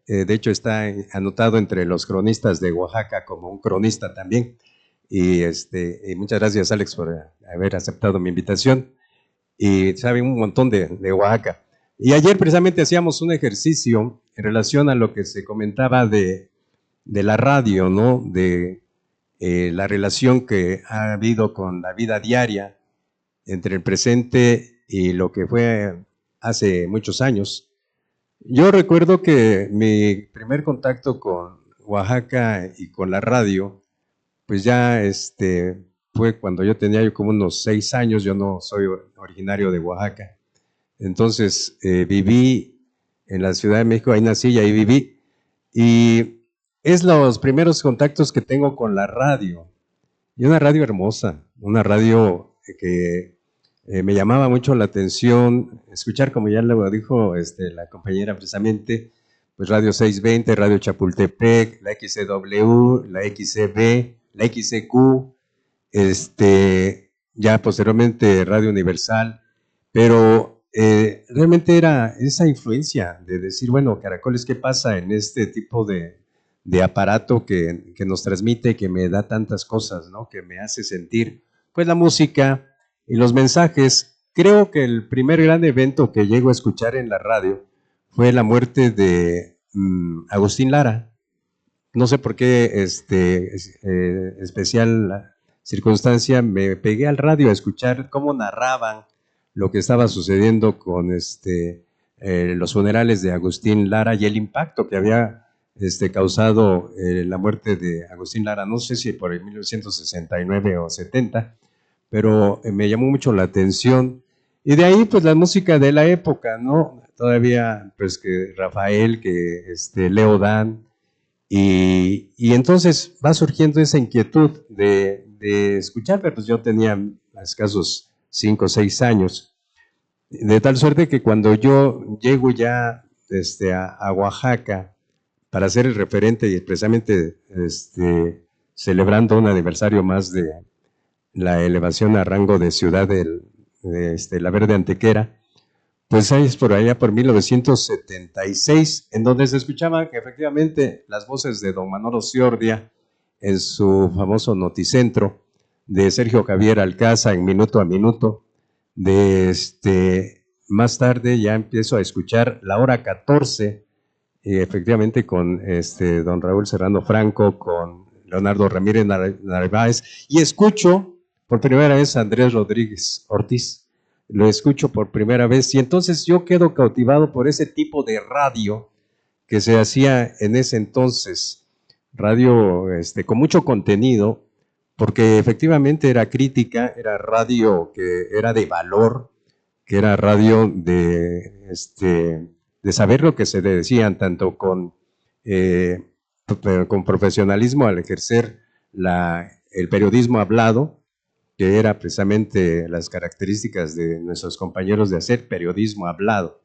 De hecho, está anotado entre los cronistas de Oaxaca como un cronista también. Y muchas gracias, Alex, por haber aceptado mi invitación. Y saben un montón de Oaxaca. Y ayer precisamente hacíamos un ejercicio en relación a lo que se comentaba de la radio, ¿no? De la relación que ha habido con la vida diaria entre el presente y lo que fue hace muchos años. Yo recuerdo que mi primer contacto con Oaxaca y con la radio, pues ya fue cuando yo tenía como unos 6 años. Yo no soy originario de Oaxaca. Entonces viví en la Ciudad de México, ahí nací y ahí viví. Y es los primeros contactos que tengo con la radio. Y una radio hermosa, una radio que me llamaba mucho la atención escuchar, como ya lo dijo la compañera precisamente, pues Radio 620, Radio Chapultepec, la XCW, la XCB, la XCQ, ya posteriormente Radio Universal, pero realmente era esa influencia de decir, bueno, Caracoles, ¿qué pasa en este tipo de aparato que nos transmite, que me da tantas cosas, ¿no? Que me hace sentir, pues, la música y los mensajes? Creo que el primer gran evento que llego a escuchar en la radio fue la muerte de Agustín Lara. No sé por qué especial circunstancia me pegué al radio a escuchar cómo narraban lo que estaba sucediendo con los funerales de Agustín Lara y el impacto que había causado la muerte de Agustín Lara, no sé si por el 1969 o 70, pero me llamó mucho la atención. Y de ahí, pues, la música de la época, ¿no? Todavía, pues, que Rafael, que Leo Dan, y entonces va surgiendo esa inquietud de escuchar, pero pues yo tenía escasos 5 o 6 años, de tal suerte que cuando yo llego ya a Oaxaca para ser el referente y precisamente celebrando un aniversario más de la elevación a rango de ciudad de la Verde Antequera, pues ahí es por allá por 1976, en donde se escuchaban efectivamente las voces de don Manolo Ciordia en su famoso Noticentro, de Sergio Javier Alcázar en Minuto a Minuto, más tarde ya empiezo a escuchar La Hora 14, efectivamente con don Raúl Serrano Franco, con Leonardo Ramírez Narváez, y escucho por primera vez a Andrés Rodríguez Ortiz. Lo escucho por primera vez y entonces yo quedo cautivado por ese tipo de radio que se hacía en ese entonces, radio con mucho contenido, porque efectivamente era crítica, era radio que era de valor, que era radio de saber lo que se decían, tanto con profesionalismo al ejercer el periodismo hablado, que era precisamente las características de nuestros compañeros de hacer periodismo hablado,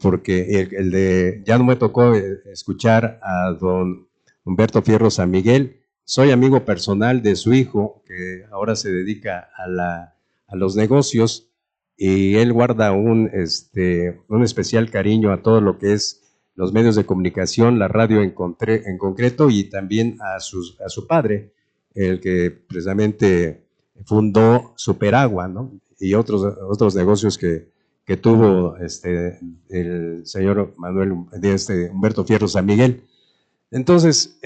porque ya no me tocó escuchar a don Humberto Fierro San Miguel. Soy amigo personal de su hijo, que ahora se dedica a los negocios, y él guarda un especial cariño a todo lo que es los medios de comunicación, la radio en concreto, y también a su padre, el que precisamente fundó Superagua, ¿no? Y otros negocios que tuvo el señor Humberto Fierro San Miguel. Entonces,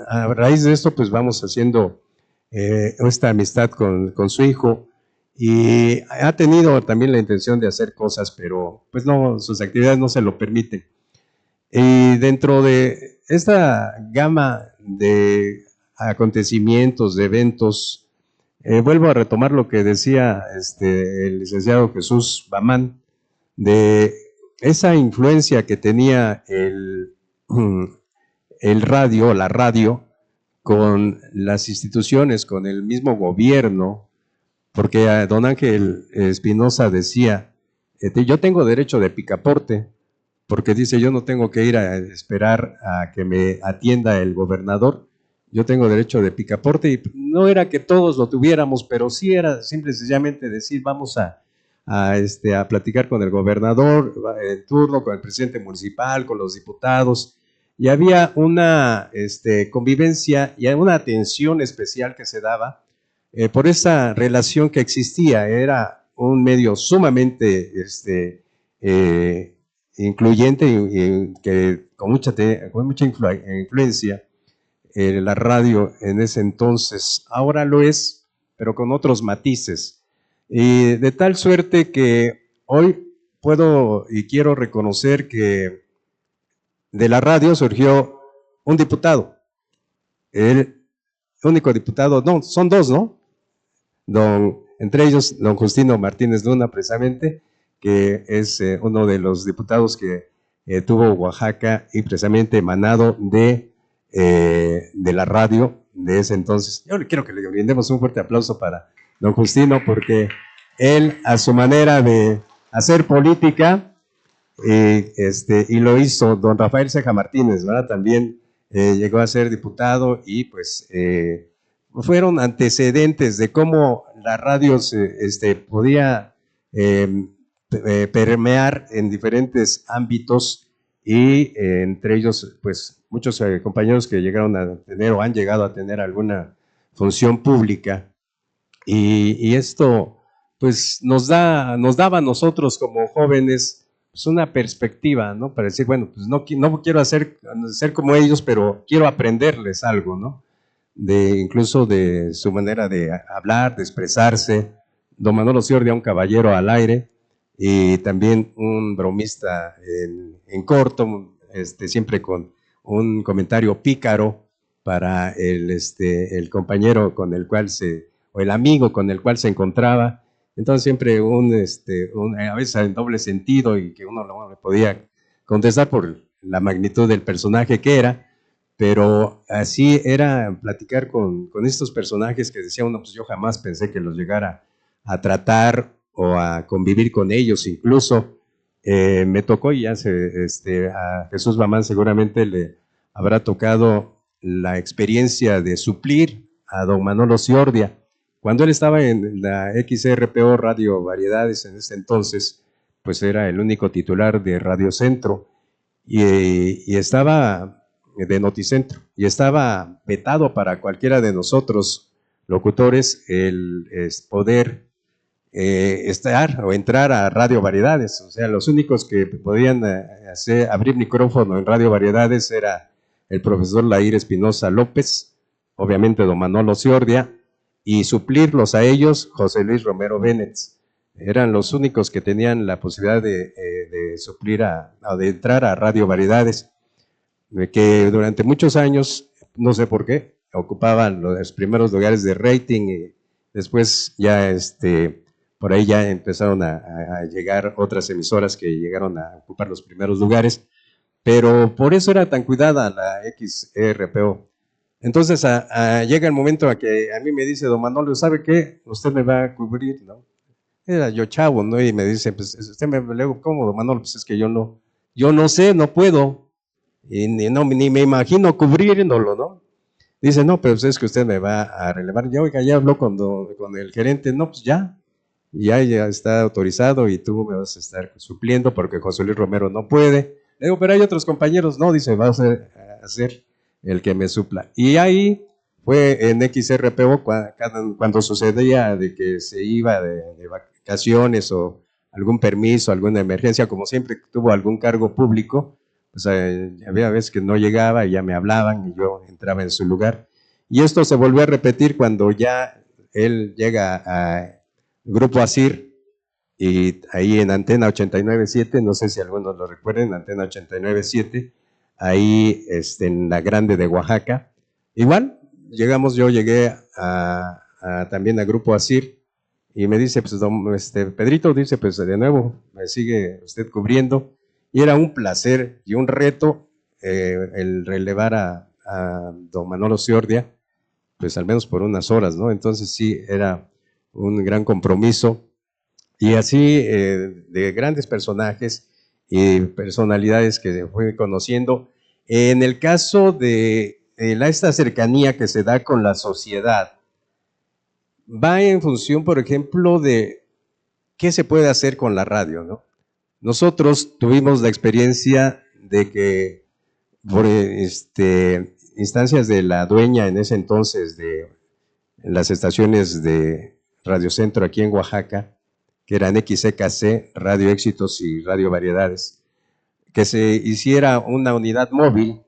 a raíz de esto, pues vamos haciendo esta amistad con su hijo, y ha tenido también la intención de hacer cosas, pero pues no, sus actividades no se lo permiten. Y dentro de esta gama de acontecimientos, de eventos, vuelvo a retomar lo que decía el licenciado Jesús Bamán, de esa influencia que tenía el radio, la radio, con las instituciones, con el mismo gobierno, porque don Ángel Espinosa decía Yo tengo derecho de picaporte, porque dice, yo no tengo que ir a esperar a que me atienda el gobernador, yo tengo derecho de picaporte, y no era que todos lo tuviéramos, pero sí era simple y sencillamente decir, vamos a platicar con el gobernador en turno, con el presidente municipal, con los diputados, y había una convivencia y una atención especial que se daba por esa relación que existía. Era un medio sumamente incluyente y que con mucha influencia. La radio en ese entonces, ahora lo es, pero con otros matices. Y de tal suerte que hoy puedo y quiero reconocer que de la radio surgió un diputado. El único diputado, no, son dos, ¿no? Entre ellos, don Justino Martínez Luna, precisamente, que es uno de los diputados que tuvo Oaxaca y precisamente emanado de la radio de ese entonces. Yo quiero que le brindemos un fuerte aplauso para don Justino, porque él, a su manera de hacer política, y lo hizo don Rafael Ceja Martínez, ¿verdad? También llegó a ser diputado y pues fueron antecedentes de cómo la radio podía permear en diferentes ámbitos y entre ellos pues muchos compañeros que llegaron a tener o han llegado a tener alguna función pública y esto pues nos daba a nosotros como jóvenes pues una perspectiva, ¿no? Para decir, bueno, pues no quiero ser como ellos, pero quiero aprenderles algo, ¿no? Incluso de su manera de hablar, de expresarse. Don Manolo Ciordia, un caballero al aire, y también un bromista en corto, siempre con un comentario pícaro para el compañero con el cual o el amigo con el cual se encontraba. Entonces siempre a veces en doble sentido y que uno no le podía contestar por la magnitud del personaje que era, pero así era platicar con estos personajes que decía uno, pues yo jamás pensé que los llegara a tratar o a convivir con ellos incluso. Me tocó y a Jesús Bamán seguramente le habrá tocado la experiencia de suplir a don Manolo Ciordia. Cuando él estaba en la XRPO Radio Variedades en ese entonces, pues era el único titular de Radio Centro y estaba de Noticentro y estaba vetado para cualquiera de nosotros locutores el poder estar o entrar a Radio Variedades. O sea, los únicos que podían abrir micrófono en Radio Variedades era el profesor Lair Espinosa López, obviamente don Manolo Ciordia, y suplirlos a ellos, José Luis Romero Bennett. Eran los únicos que tenían la posibilidad de suplir o de entrar a Radio Variedades, que durante muchos años, no sé por qué, ocupaban los primeros lugares de rating y después ya por ahí ya empezaron a llegar otras emisoras que llegaron a ocupar los primeros lugares, pero por eso era tan cuidada la XRPO. Entonces llega el momento a que a mí me dice don Manolo, ¿sabe qué? Usted me va a cubrir, ¿no? Era yo chavo, ¿no? Y me dice, pues usted me le digo, ¿cómo, don Manolo? Pues es que yo no sé, no puedo, y ni me imagino cubriéndolo, ¿no? Dice, no, pero pues es que usted me va a relevar. Ya, oiga, ya habló con el gerente, no, pues ya está autorizado y tú me vas a estar supliendo porque José Luis Romero no puede. Le digo, pero hay otros compañeros, no, dice, va a ser el que me supla. Y ahí fue en XRPO cuando sucedía de que se iba de vacaciones o algún permiso, alguna emergencia, como siempre tuvo algún cargo público, pues había veces que no llegaba y ya me hablaban y yo entraba en su lugar. Y esto se volvió a repetir cuando ya él llega a Grupo ASIR y ahí en Antena 89.7, no sé si algunos lo recuerden, Antena 89.7, ahí en la Grande de Oaxaca. Igual, yo llegué también a Grupo ASIR y me dice, pues Pedrito, dice, pues de nuevo, me sigue usted cubriendo. Y era un placer y un reto el relevar a don Manolo Ciordia, pues al menos por unas horas, ¿no? Entonces sí, era un gran compromiso Y así de grandes personajes y personalidades que fui conociendo. En el caso de esta cercanía que se da con la sociedad, va en función, por ejemplo, de qué se puede hacer con la radio, ¿no? Nosotros tuvimos la experiencia de que por instancias de la dueña en ese entonces de las estaciones de Radio Centro aquí en Oaxaca, que eran XEKC, Radio Éxitos y Radio Variedades, que se hiciera una unidad móvil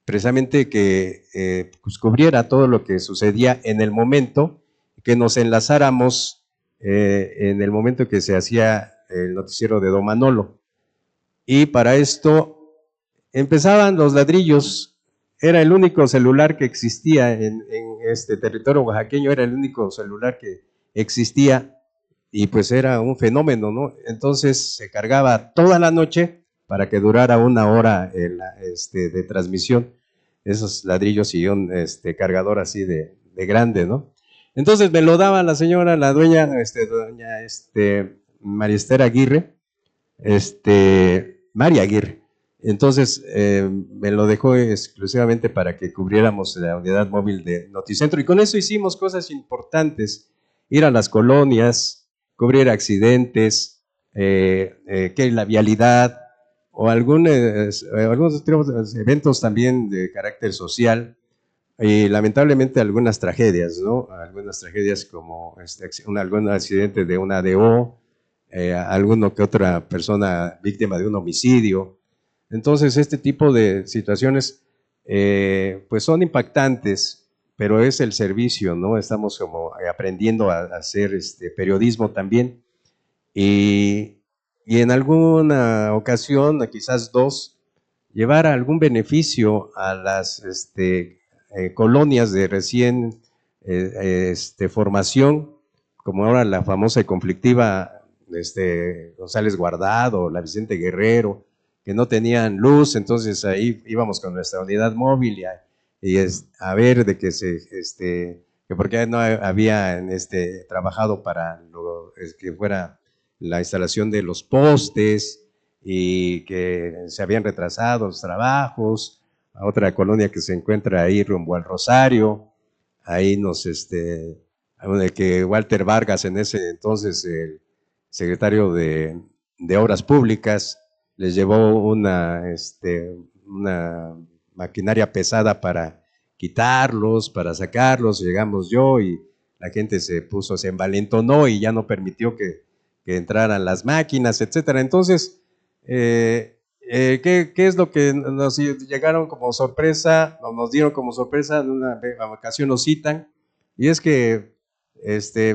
precisamente que pues cubriera todo lo que sucedía en el momento, que nos enlazáramos en el momento que se hacía el noticiero de Don Manolo. Y para esto empezaban los ladrillos, era el único celular que existía en este territorio oaxaqueño, era el único celular que existía y pues era un fenómeno, ¿no? Entonces se cargaba toda la noche para que durara 1 hora de transmisión, esos ladrillos y un cargador así de grande, ¿no? Entonces me lo daba la señora, la dueña, doña María Esther Aguirre, María Aguirre. Entonces me lo dejó exclusivamente para que cubriéramos la unidad móvil de Noticentro y con eso hicimos cosas importantes, ir a las colonias, cubrir accidentes, que la vialidad o algunos eventos también de carácter social y lamentablemente algunas tragedias, ¿no? Algunas tragedias como algún accidente de una ADO, alguno que otra persona víctima de un homicidio. Entonces, este tipo de situaciones, pues son impactantes, pero es el servicio, ¿no? Estamos como aprendiendo a hacer periodismo también. Y en alguna ocasión, quizás 2, llevar algún beneficio a las colonias de recién formación, como ahora la famosa y conflictiva González Guardado, la Vicente Guerrero, que no tenían luz, entonces ahí íbamos con nuestra unidad móvil y a ver de que por qué no habían trabajado para que fuera la instalación de los postes y que se habían retrasado los trabajos. A otra colonia que se encuentra ahí rumbo al Rosario, ahí que Walter Vargas, en ese entonces el secretario de Obras Públicas, les llevó una maquinaria pesada para quitarlos, para sacarlos. Llegamos yo y la gente se envalentonó y ya no permitió que entraran las máquinas, etcétera. Entonces, ¿qué es lo que nos llegaron como sorpresa, o nos dieron como sorpresa? En una ocasión nos citan, y es que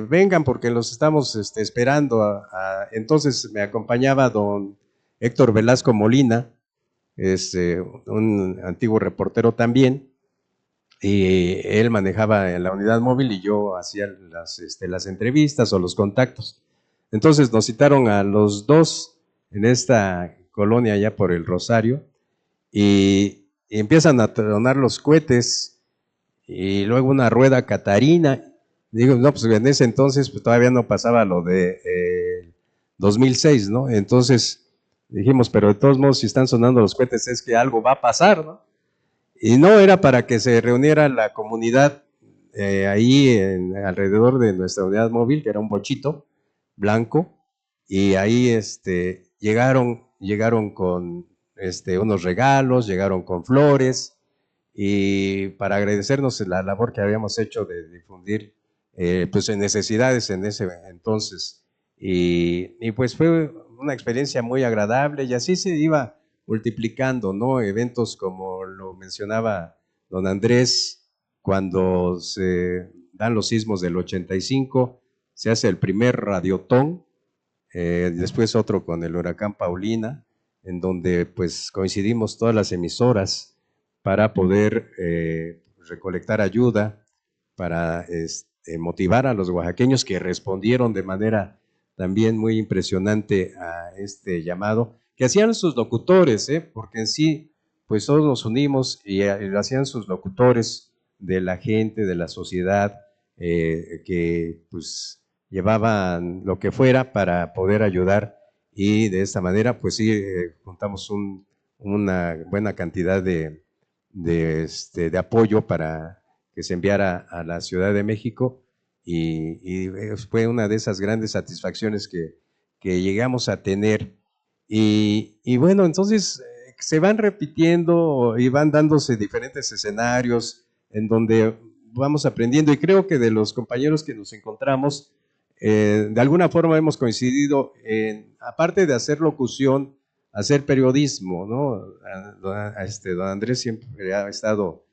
vengan porque los estamos esperando. Entonces me acompañaba don Héctor Velasco Molina, un antiguo reportero también, y él manejaba en la unidad móvil y yo hacía las entrevistas o los contactos. Entonces nos citaron a los 2 en esta colonia allá por el Rosario y empiezan a tronar los cohetes y luego una rueda Catarina. Digo, no, pues en ese entonces pues, todavía no pasaba lo de 2006, ¿no? Entonces dijimos, pero de todos modos, si están sonando los cohetes es que algo va a pasar, ¿no? Y no era para que se reuniera la comunidad ahí alrededor de nuestra unidad móvil, que era un bochito blanco, y ahí llegaron con unos regalos, llegaron con flores, y para agradecernos la labor que habíamos hecho de difundir pues en necesidades en ese entonces. Y pues fue una experiencia muy agradable y así se iba multiplicando, ¿no? Eventos como lo mencionaba don Andrés, cuando se dan los sismos del 85, se hace el primer radiotón, después otro con el huracán Paulina, en donde pues coincidimos todas las emisoras para poder recolectar ayuda, para motivar a los oaxaqueños que respondieron de manera también muy impresionante a este llamado, que hacían sus locutores, porque en sí, pues todos nos unimos y lo hacían sus locutores de la gente, de la sociedad, que pues llevaban lo que fuera para poder ayudar y de esta manera pues sí juntamos una buena cantidad de apoyo para que se enviara a la Ciudad de México y fue una de esas grandes satisfacciones que llegamos a tener. Y bueno, entonces se van repitiendo y van dándose diferentes escenarios en donde vamos aprendiendo y creo que de los compañeros que nos encontramos, de alguna forma hemos coincidido en, aparte de hacer locución, hacer periodismo, ¿no? Don Andrés siempre ha estado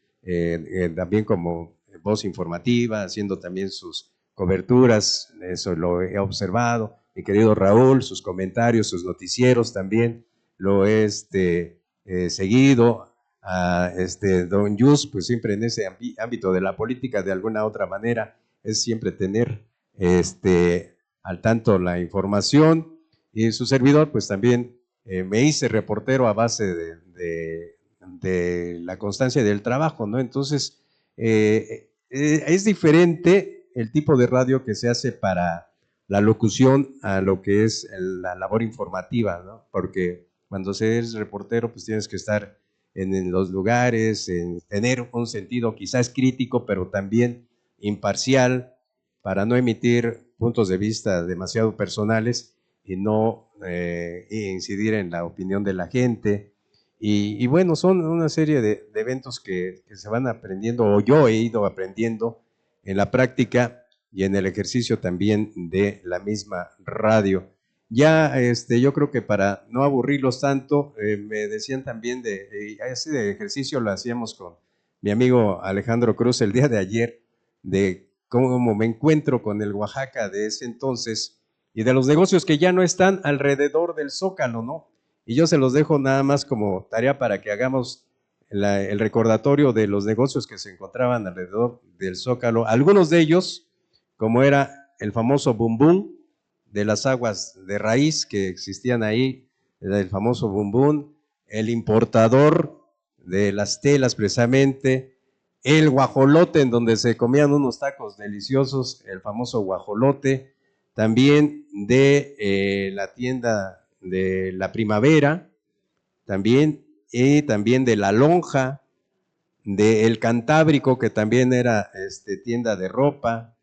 también como voz informativa, haciendo también sus coberturas, eso lo he observado. Mi querido Raúl, sus comentarios, sus noticieros también lo he seguido. A don Yus, pues siempre en ese ámbito de la política, de alguna otra manera, es siempre tener al tanto la información. Y su servidor, pues también me hice reportero a base de la constancia del trabajo, ¿no? Entonces, es diferente el tipo de radio que se hace para la locución a lo que es la labor informativa, ¿no? Porque cuando se es reportero, pues tienes que estar en los lugares, en tener un sentido quizás crítico, pero también imparcial, para no emitir puntos de vista demasiado personales y no incidir en la opinión de la gente. Y bueno, son una serie de eventos que se van aprendiendo, o yo he ido aprendiendo en la práctica y en el ejercicio también de la misma radio. Ya yo creo que para no aburrirlos tanto, me decían también ese ejercicio lo hacíamos con mi amigo Alejandro Cruz el día de ayer, de cómo me encuentro con el Oaxaca de ese entonces y de los negocios que ya no están alrededor del Zócalo, ¿no? Y yo se los dejo nada más como tarea para que hagamos el recordatorio de los negocios que se encontraban alrededor del Zócalo. Algunos de ellos, como era el famoso Bum Bum, de las aguas de raíz que existían ahí, el famoso Bum Bum, el importador de las telas precisamente, el guajolote en donde se comían unos tacos deliciosos, el famoso guajolote, también de la tienda de la Primavera, también de la Lonja, del Cantábrico, que también era tienda de ropa.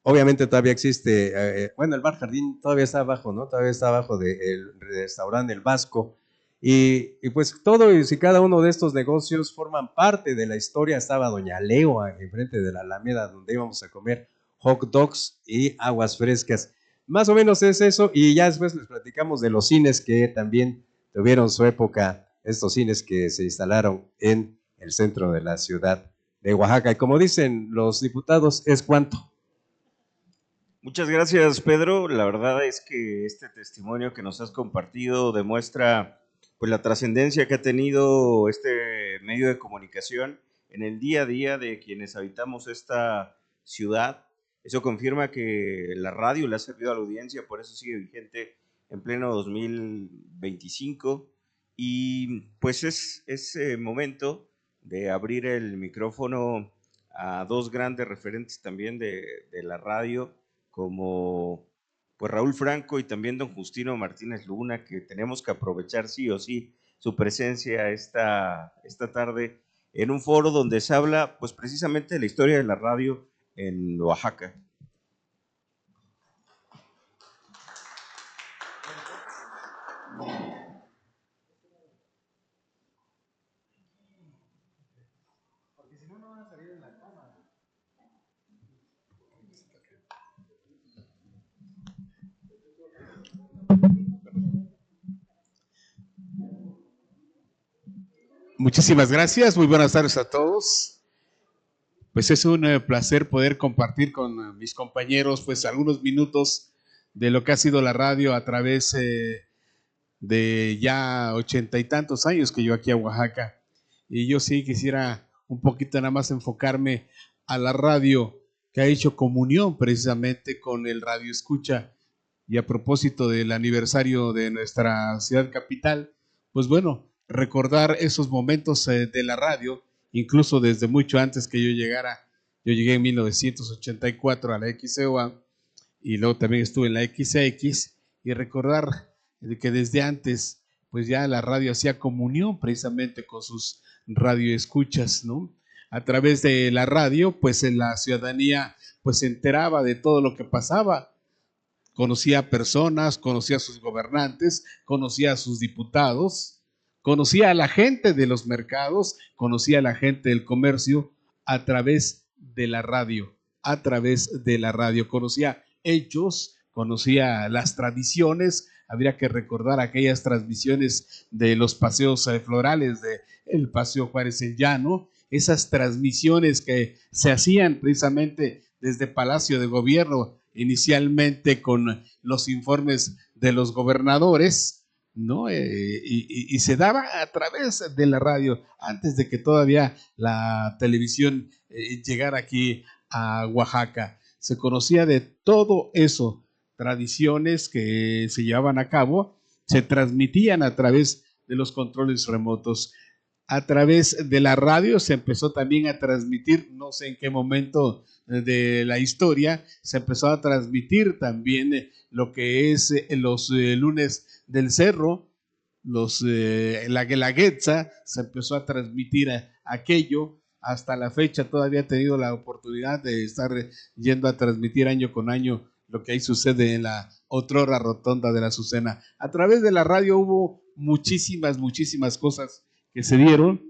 Obviamente todavía existe, bueno, el Bar Jardín todavía está abajo, ¿no? Todavía está abajo del restaurante El Vasco. Y pues todos y cada uno de estos negocios forman parte de la historia. Estaba Doña Leo enfrente de la Alameda, donde íbamos a comer hot dogs y aguas frescas. Más o menos es eso, y ya después les platicamos de los cines que también tuvieron su época, estos cines que se instalaron en el centro de la ciudad de Oaxaca. Y como dicen los diputados, ¿es cuánto?
Muchas gracias, Pedro. La verdad es que este testimonio que nos has compartido demuestra pues la trascendencia que ha tenido este medio de comunicación en el día a día de quienes habitamos esta ciudad. Eso confirma que la radio le ha servido a la audiencia, por eso sigue vigente en pleno 2025. Y pues es momento de abrir el micrófono a dos grandes referentes también de la radio, como pues Raúl Franco y también don Justino Martínez Luna, que tenemos que aprovechar sí o sí su presencia esta tarde en un foro donde se habla pues precisamente de la historia de la radio en Oaxaca.
Muchísimas gracias, muy buenas tardes a todos. Pues es un placer poder compartir con mis compañeros pues algunos minutos de lo que ha sido la radio a través de ya 80 y tantos años que yo aquí a Oaxaca. Y yo sí quisiera un poquito nada más enfocarme a la radio que ha hecho comunión precisamente con el Radio Escucha. Y a propósito del aniversario de nuestra ciudad capital, pues bueno, recordar esos momentos de la radio, incluso desde mucho antes que yo llegara. Yo llegué en 1984 a la XEUA y luego también estuve en la XX, y recordar de que desde antes, pues ya la radio hacía comunión precisamente con sus radioescuchas, ¿no? A través de la radio, pues en la ciudadanía pues se enteraba de todo lo que pasaba, conocía a personas, conocía a sus gobernantes, conocía a sus diputados, conocía a la gente de los mercados, conocía a la gente del comercio a través de la radio, a través de la radio, conocía hechos, conocía las tradiciones. Habría que recordar aquellas transmisiones de los paseos florales, de el Paseo Juárez el Llano, esas transmisiones que se hacían precisamente desde Palacio de Gobierno, inicialmente con los informes de los gobernadores, ¿no? Y se daba a través de la radio, antes de que todavía la televisión llegara aquí a Oaxaca. Se conocía de todo eso, tradiciones que se llevaban a cabo, se transmitían a través de los controles remotos. A través de la radio se empezó también a transmitir, no sé en qué momento de la historia, se empezó a transmitir también lo que es los lunes del cerro, la Guelaguetza, se empezó a transmitir aquello. Hasta la fecha todavía he tenido la oportunidad de estar yendo a transmitir año con año lo que ahí sucede en la otrora rotonda de la Azucena. A través de la radio hubo muchísimas cosas que se dieron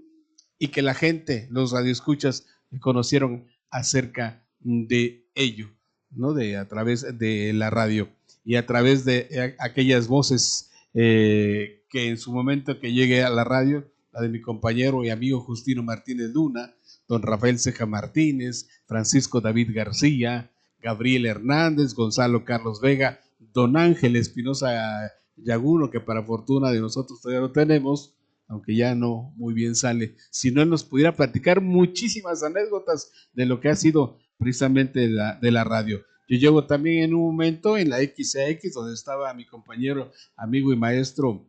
y que la gente, los radioescuchas, conocieron acerca de ello, ¿no? A través de la radio y a través de aquellas voces que en su momento que llegué a la radio, la de mi compañero y amigo Justino Martínez Luna, don Rafael Ceja Martínez, Francisco David García, Gabriel Hernández, Gonzalo Carlos Vega, don Ángel Espinosa Yaguno, que para fortuna de nosotros todavía lo tenemos, aunque ya no muy bien sale. Si no, él nos pudiera platicar muchísimas anécdotas de lo que ha sido precisamente de la radio. Yo llevo también en un momento en la XX, donde estaba mi compañero, amigo y maestro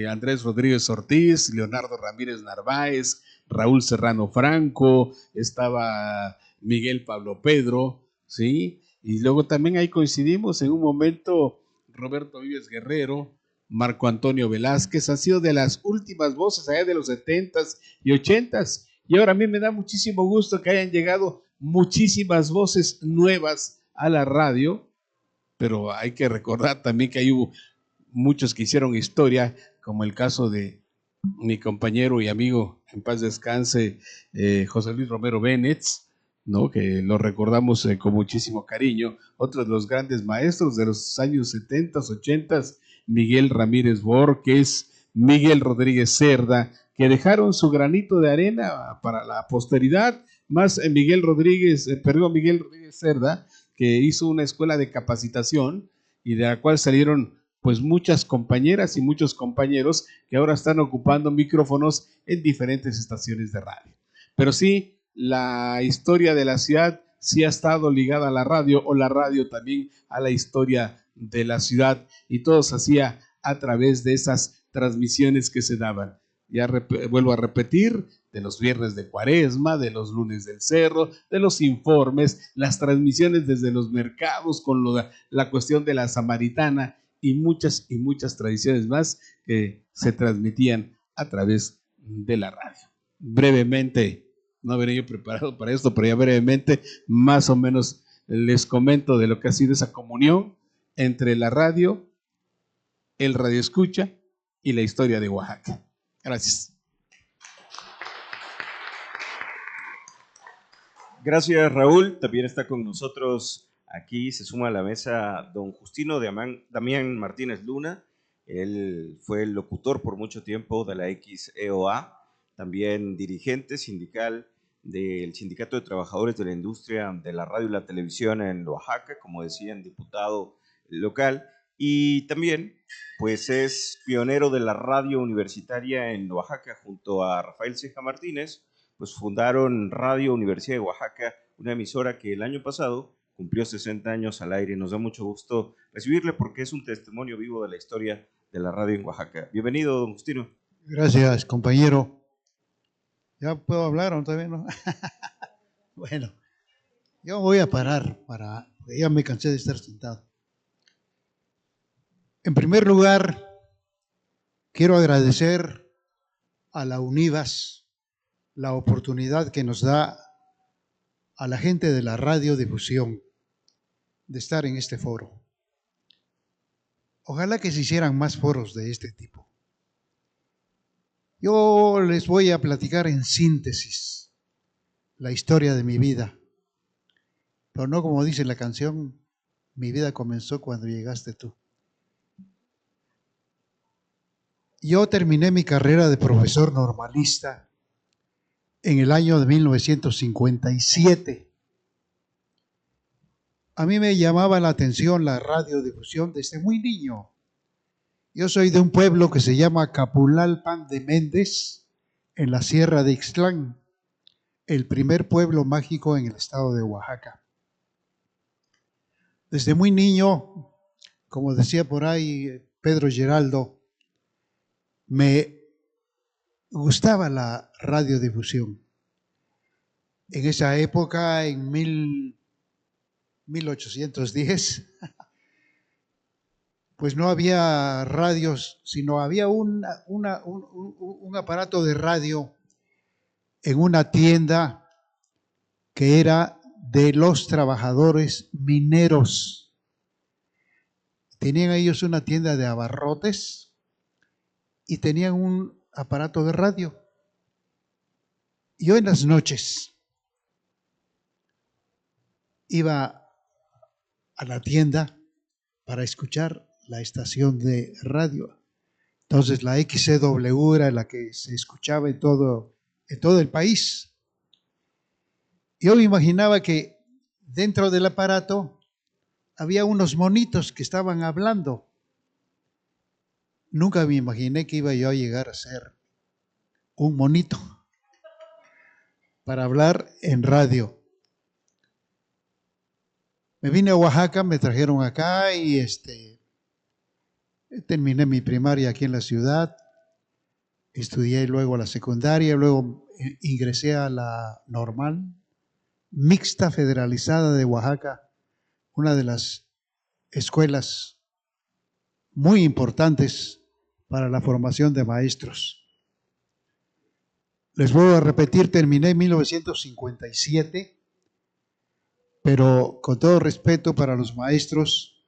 Andrés Rodríguez Ortiz, Leonardo Ramírez Narváez, Raúl Serrano Franco, estaba Miguel Pablo Pedro, ¿sí? Y luego también ahí coincidimos en un momento Roberto Vives Guerrero, Marco Antonio Velázquez. Han sido de las últimas voces allá de los 70s y 80s, y ahora a mí me da muchísimo gusto que hayan llegado muchísimas voces nuevas a la radio, pero hay que recordar también que ahí hubo muchos que hicieron historia, como el caso de mi compañero y amigo, en paz descanse, José Luis Romero Bennett, ¿no? Que lo recordamos con muchísimo cariño. Otro de los grandes maestros de los años 70s, 80s, Miguel Ramírez Borges, Miguel Rodríguez Cerda, que dejaron su granito de arena para la posteridad, más Miguel Rodríguez Cerda, que hizo una escuela de capacitación y de la cual salieron pues muchas compañeras y muchos compañeros que ahora están ocupando micrófonos en diferentes estaciones de radio. Pero sí, la historia de la ciudad sí ha estado ligada a la radio, o la radio también a la historia de la ciudad, y todo se hacía a través de esas transmisiones que se daban. Ya vuelvo a repetir, de los viernes de Cuaresma, de los lunes del cerro, de los informes, las transmisiones desde los mercados con la cuestión de la samaritana, y muchas tradiciones más que se transmitían a través de la radio. Brevemente, no venía yo preparado para esto, pero ya brevemente, más o menos les comento de lo que ha sido esa comunión entre la radio, el radioescucha y la historia de Oaxaca. Gracias.
Gracias, Raúl. También está con nosotros aquí, se suma a la mesa don Justino Damián Martínez Luna. Él fue el locutor por mucho tiempo de la XEOA, también dirigente sindical del Sindicato de Trabajadores de la Industria de la Radio y la Televisión en Oaxaca, como decían, diputado local, y también pues es pionero de la radio universitaria en Oaxaca. Junto a Rafael Ceja Martínez, pues fundaron Radio Universidad de Oaxaca, una emisora que el año pasado cumplió 60 años al aire. Nos da mucho gusto recibirle porque es un testimonio vivo de la historia de la radio en Oaxaca. Bienvenido, don Justino.
Gracias, compañero. ¿Ya puedo hablar o todavía no? Bueno, yo voy a parar porque ya me cansé de estar sentado. En primer lugar, quiero agradecer a la UNIVAS la oportunidad que nos da a la gente de la radiodifusión de estar en este foro. Ojalá que se hicieran más foros de este tipo. Yo les voy a platicar en síntesis la historia de mi vida, pero no como dice la canción, mi vida comenzó cuando llegaste tú. Yo terminé mi carrera de profesor normalista en el año de 1957. A mí me llamaba la atención la radiodifusión desde muy niño. Yo soy de un pueblo que se llama Capulalpan de Méndez, en la Sierra de Ixtlán, el primer pueblo mágico en el estado de Oaxaca. Desde muy niño, como decía por ahí Pedro Geraldo, me gustaba la radiodifusión. En esa época, en 1810, pues no había radios, sino había un aparato de radio en una tienda que era de los trabajadores mineros. Tenían ellos una tienda de abarrotes y tenían un aparato de radio. Yo en las noches iba a la tienda para escuchar la estación de radio. Entonces la XCW era la que se escuchaba en todo el país. Yo me imaginaba que dentro del aparato había unos monitos que estaban hablando. Nunca me imaginé que iba yo a llegar a ser un monito para hablar en radio. Me vine a Oaxaca, me trajeron acá y terminé mi primaria aquí en la ciudad. Estudié luego la secundaria, luego ingresé a la normal, mixta federalizada de Oaxaca, una de las escuelas muy importantes para la formación de maestros. Les vuelvo a repetir, terminé en 1957, pero con todo respeto para los maestros,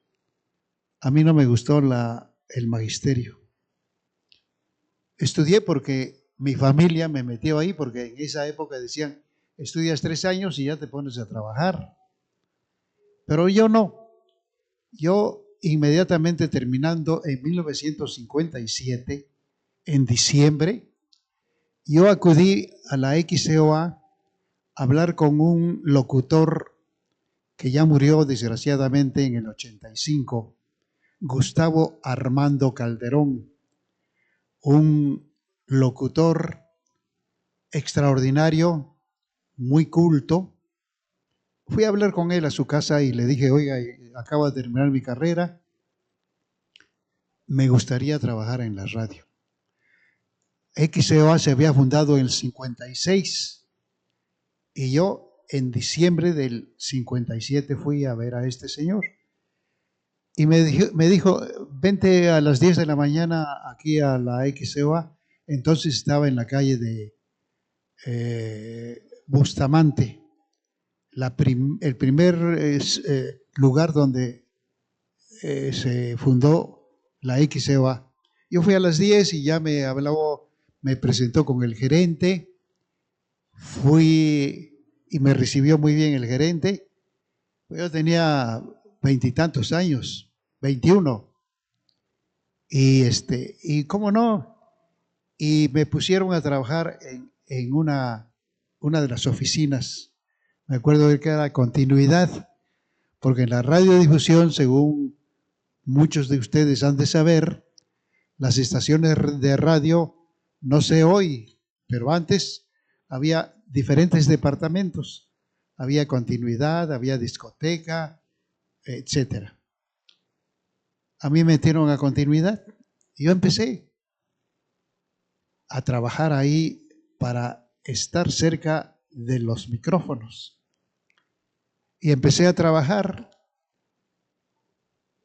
a mí no me gustó el magisterio. Estudié porque mi familia me metió ahí, porque en esa época decían, estudias 3 años y ya te pones a trabajar. Pero yo no. Yo inmediatamente terminando en 1957, en diciembre, yo acudí a la XCOA a hablar con un locutor que ya murió desgraciadamente en el 85, Gustavo Armando Calderón, un locutor extraordinario, muy culto. Fui a hablar con él a su casa y le dije, oiga, acabo de terminar mi carrera, me gustaría trabajar en la radio. XCOA se había fundado en el 56 y yo en diciembre del 57 fui a ver a este señor y me dijo, vente a las 10 de la mañana aquí a la XCOA. Entonces estaba en la calle de Bustamante, el primer lugar donde se fundó la XCOA. Yo fui a las 10 y ya me presentó con el gerente, fui y me recibió muy bien el gerente. Yo tenía 20 y tantos años, 21. Y cómo no, y me pusieron a trabajar en una de las oficinas. Me acuerdo de que era continuidad, porque en la radiodifusión, según muchos de ustedes han de saber, las estaciones de radio, no sé hoy, pero antes había diferentes departamentos. Había continuidad, había discoteca, etcétera. A mí me metieron a continuidad y yo empecé a trabajar ahí para estar cerca de los micrófonos. Y empecé a trabajar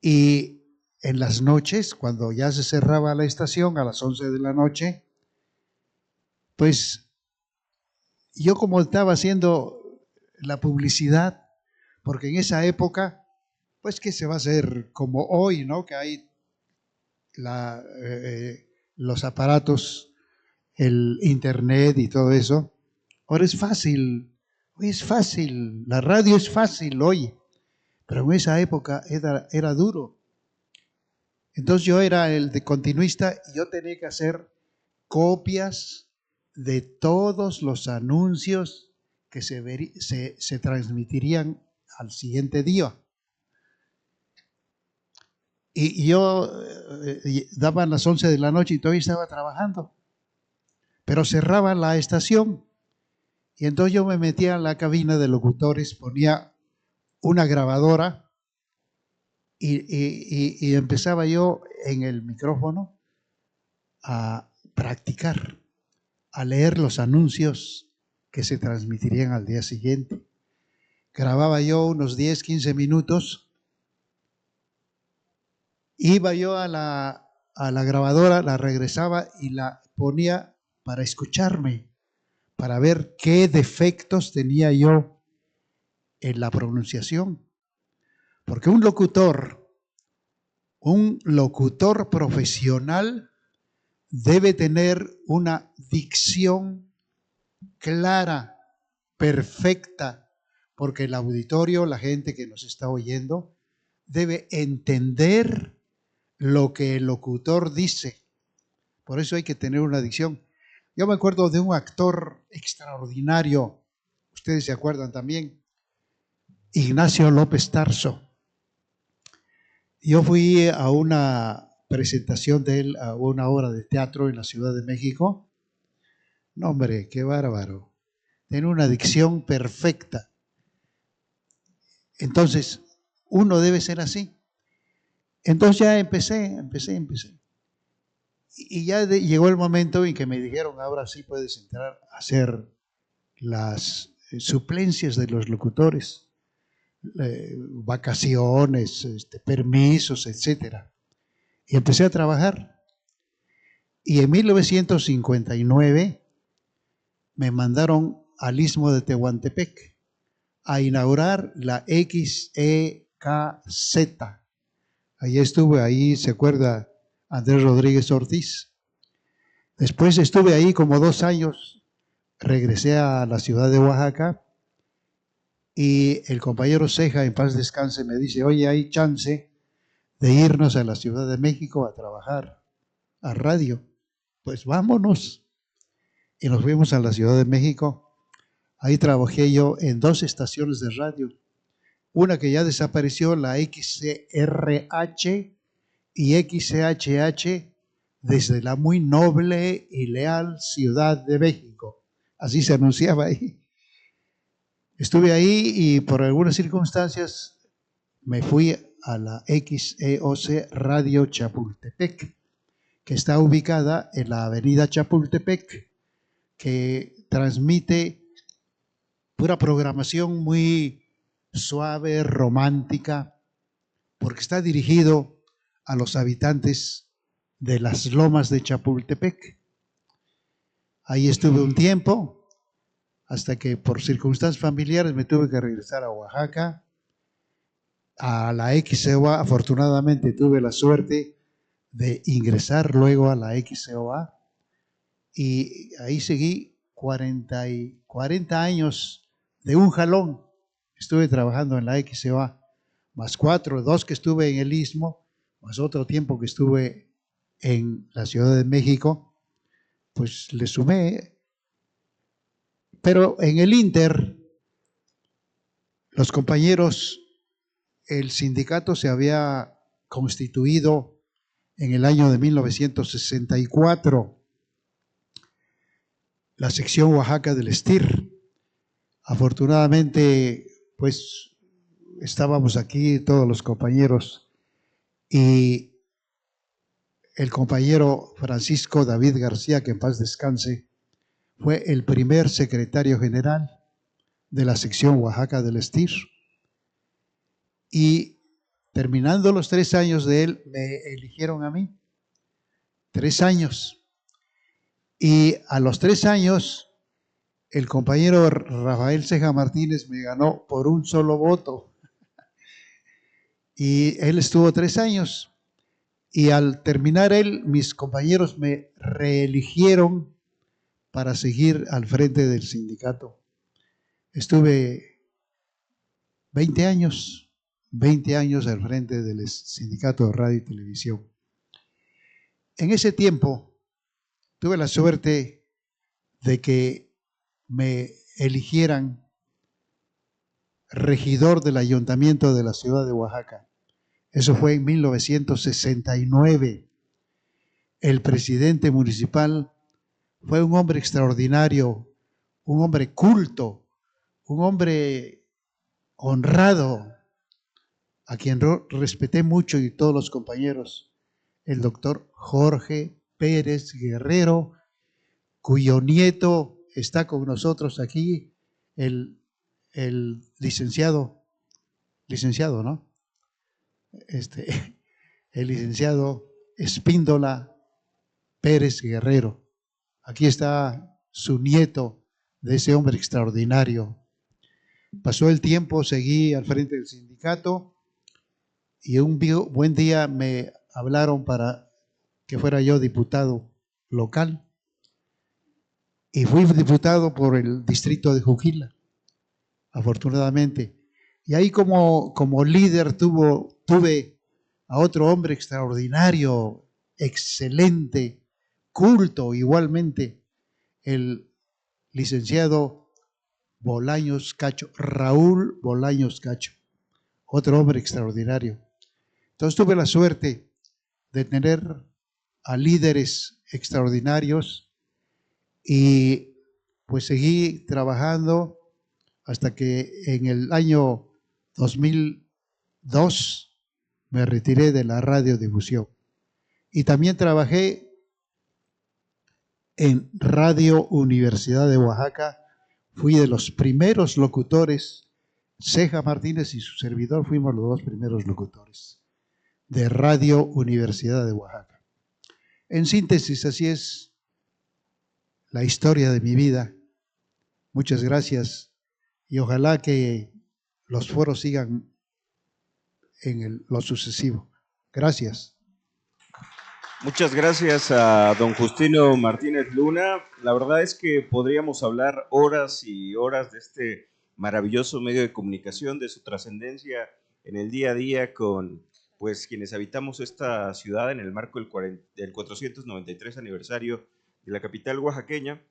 Y en las noches, cuando ya se cerraba la estación a las 11 de la noche, pues yo como estaba haciendo la publicidad, porque en esa época, pues que se va a hacer como hoy, ¿no? Que hay los aparatos, el internet y todo eso. Ahora es fácil, hoy es fácil, la radio es fácil hoy, pero en esa época era duro. Entonces yo era el de continuista y yo tenía que hacer copias de todos los anuncios que se transmitirían al siguiente día. Y yo daban las 11 de la noche y todavía estaba trabajando, pero cerraban la estación. Y entonces yo me metía en la cabina de locutores, ponía una grabadora y empezaba yo en el micrófono a practicar, a leer los anuncios que se transmitirían al día siguiente. Grababa yo unos 10, 15 minutos, iba yo a la grabadora, la regresaba y la ponía para escucharme, para ver qué defectos tenía yo en la pronunciación. Porque un locutor profesional debe tener una dicción clara, perfecta, porque el auditorio, la gente que nos está oyendo, debe entender lo que el locutor dice. Por eso hay que tener una dicción. Yo me acuerdo de un actor extraordinario, ustedes se acuerdan también, Ignacio López Tarso. Yo fui a una presentación de él, a una obra de teatro en la Ciudad de México. No, hombre, qué bárbaro. Tiene una dicción perfecta. Entonces, uno debe ser así. Entonces ya empecé. Y ya llegó el momento en que me dijeron, ahora sí puedes entrar a hacer las suplencias de los locutores, vacaciones, permisos, etcétera. Y empecé a trabajar. Y en 1959 me mandaron al Istmo de Tehuantepec a inaugurar la XEKZ. Ahí estuve, ahí se acuerda Andrés Rodríguez Ortiz. Después estuve ahí como 2 años, regresé a la ciudad de Oaxaca y el compañero Ceja, en paz descanse, me dice, oye, hay chance de irnos a la Ciudad de México a trabajar a radio. Pues vámonos. Y nos fuimos a la Ciudad de México. Ahí trabajé yo en 2 estaciones de radio. Una que ya desapareció, la XCRH y XCHH, desde la muy noble y leal Ciudad de México. Así se anunciaba ahí. Estuve ahí y por algunas circunstancias me fui a la XEOC Radio Chapultepec, que está ubicada en la avenida Chapultepec, que transmite pura programación muy suave, romántica, porque está dirigido a los habitantes de las lomas de Chapultepec. Ahí estuve un tiempo, hasta que por circunstancias familiares me tuve que regresar a Oaxaca, a la XEOA. Afortunadamente tuve la suerte de ingresar luego a la XEOA y ahí seguí 40 años de un jalón. Estuve trabajando en la XEOA, más 2 que estuve en el Istmo, más otro tiempo que estuve en la Ciudad de México, pues le sumé. Pero en el Inter, los compañeros, el sindicato se había constituido en el año de 1964, la sección Oaxaca del STIR. Afortunadamente, pues estábamos aquí todos los compañeros y el compañero Francisco David García, que en paz descanse, fue el primer secretario general de la sección Oaxaca del STIR. Y terminando los 3 años de él, me eligieron a mí. 3 años. Y a los 3 años, el compañero Rafael Ceja Martínez me ganó por un solo voto. Y él estuvo 3 años. Y al terminar él, mis compañeros me reeligieron para seguir al frente del sindicato. Estuve 20 años al frente del sindicato de radio y televisión. En ese tiempo tuve la suerte de que me eligieran regidor del ayuntamiento de la ciudad de Oaxaca. Eso fue en 1969. El presidente municipal fue un hombre extraordinario, un hombre culto, un hombre honrado, a quien respeté mucho, y todos los compañeros, el doctor Jorge Pérez Guerrero, cuyo nieto está con nosotros aquí, el licenciado, ¿no? El licenciado Espíndola Pérez Guerrero. Aquí está su nieto, de ese hombre extraordinario. Pasó el tiempo, seguí al frente del sindicato y un buen día me hablaron para que fuera yo diputado local. Y fui diputado por el distrito de Juquila, afortunadamente. Y ahí como líder tuve a otro hombre extraordinario, excelente, culto igualmente, el licenciado Bolaños Cacho, Raúl Bolaños Cacho, otro hombre extraordinario. Entonces tuve la suerte de tener a líderes extraordinarios y pues seguí trabajando hasta que en el año 2002 me retiré de la radiodifusión. Y también trabajé en Radio Universidad de Oaxaca. Fui de los primeros locutores. Ceja Martínez y su servidor fuimos los 2 primeros locutores de Radio Universidad de Oaxaca. En síntesis, así es la historia de mi vida. Muchas gracias y ojalá que los foros sigan en lo sucesivo. Gracias.
Muchas gracias a don Justino Martínez Luna. La verdad es que podríamos hablar horas y horas de este maravilloso medio de comunicación, de su trascendencia en el día a día con pues quienes habitamos esta ciudad en el marco del 493 aniversario de la capital oaxaqueña.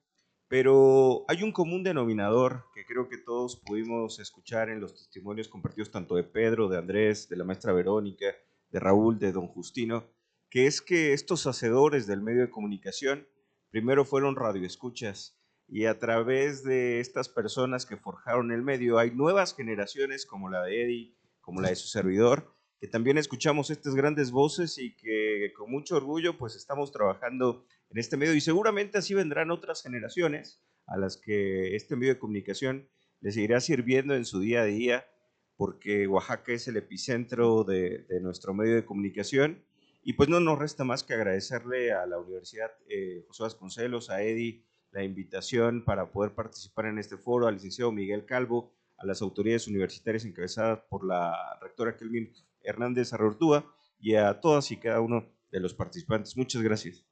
Pero hay un común denominador que creo que todos pudimos escuchar en los testimonios compartidos tanto de Pedro, de Andrés, de la maestra Verónica, de Raúl, de don Justino, que es que estos hacedores del medio de comunicación primero fueron radioescuchas y a través de estas personas que forjaron el medio hay nuevas generaciones como la de Eddie, como la de su servidor, que también escuchamos estas grandes voces y que con mucho orgullo pues estamos trabajando en este medio y seguramente así vendrán otras generaciones a las que este medio de comunicación les seguirá sirviendo en su día a día porque Oaxaca es el epicentro de nuestro medio de comunicación y pues no nos resta más que agradecerle a la Universidad José Vasconcelos, a Eddie, la invitación para poder participar en este foro, al licenciado Miguel Calvo, a las autoridades universitarias encabezadas por la rectora Kelvin Hernández Arrortúa y a todas y cada uno de los participantes. Muchas gracias.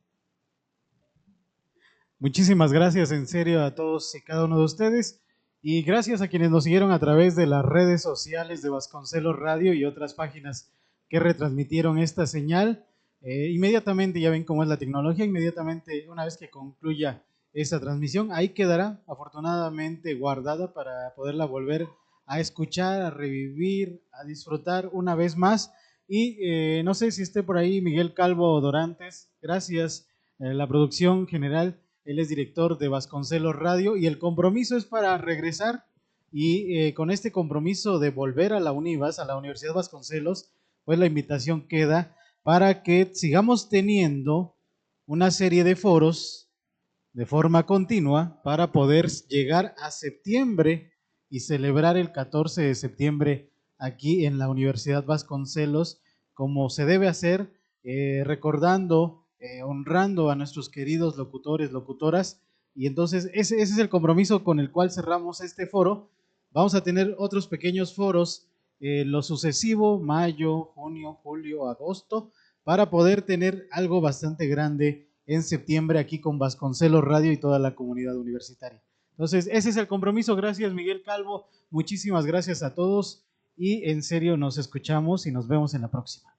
Muchísimas gracias en serio a todos y cada uno de ustedes y gracias a quienes nos siguieron a través de las redes sociales de Vasconcelos Radio y otras páginas que retransmitieron esta señal. Inmediatamente, ya ven cómo es la tecnología, inmediatamente una vez que concluya esta transmisión, ahí quedará afortunadamente guardada para poderla volver a escuchar, a revivir, a disfrutar una vez más. Y no sé si esté por ahí Miguel Calvo Dorantes, gracias, la producción general, él es director de Vasconcelos Radio y el compromiso es para regresar y con este compromiso de volver a la UNIVAS, a la Universidad Vasconcelos, pues la invitación queda para que sigamos teniendo una serie de foros de forma continua para poder llegar a septiembre y celebrar el 14 de septiembre aquí en la Universidad Vasconcelos, como se debe hacer, recordando, honrando a nuestros queridos locutores, locutoras. Y entonces ese es el compromiso con el cual cerramos este foro. Vamos a tener otros pequeños foros lo sucesivo, mayo, junio, julio, agosto, para poder tener algo bastante grande en septiembre aquí con Vasconcelos Radio y toda la comunidad universitaria. Entonces, ese es el compromiso. Gracias, Miguel Calvo. Muchísimas gracias a todos y en serio nos escuchamos y nos vemos en la próxima.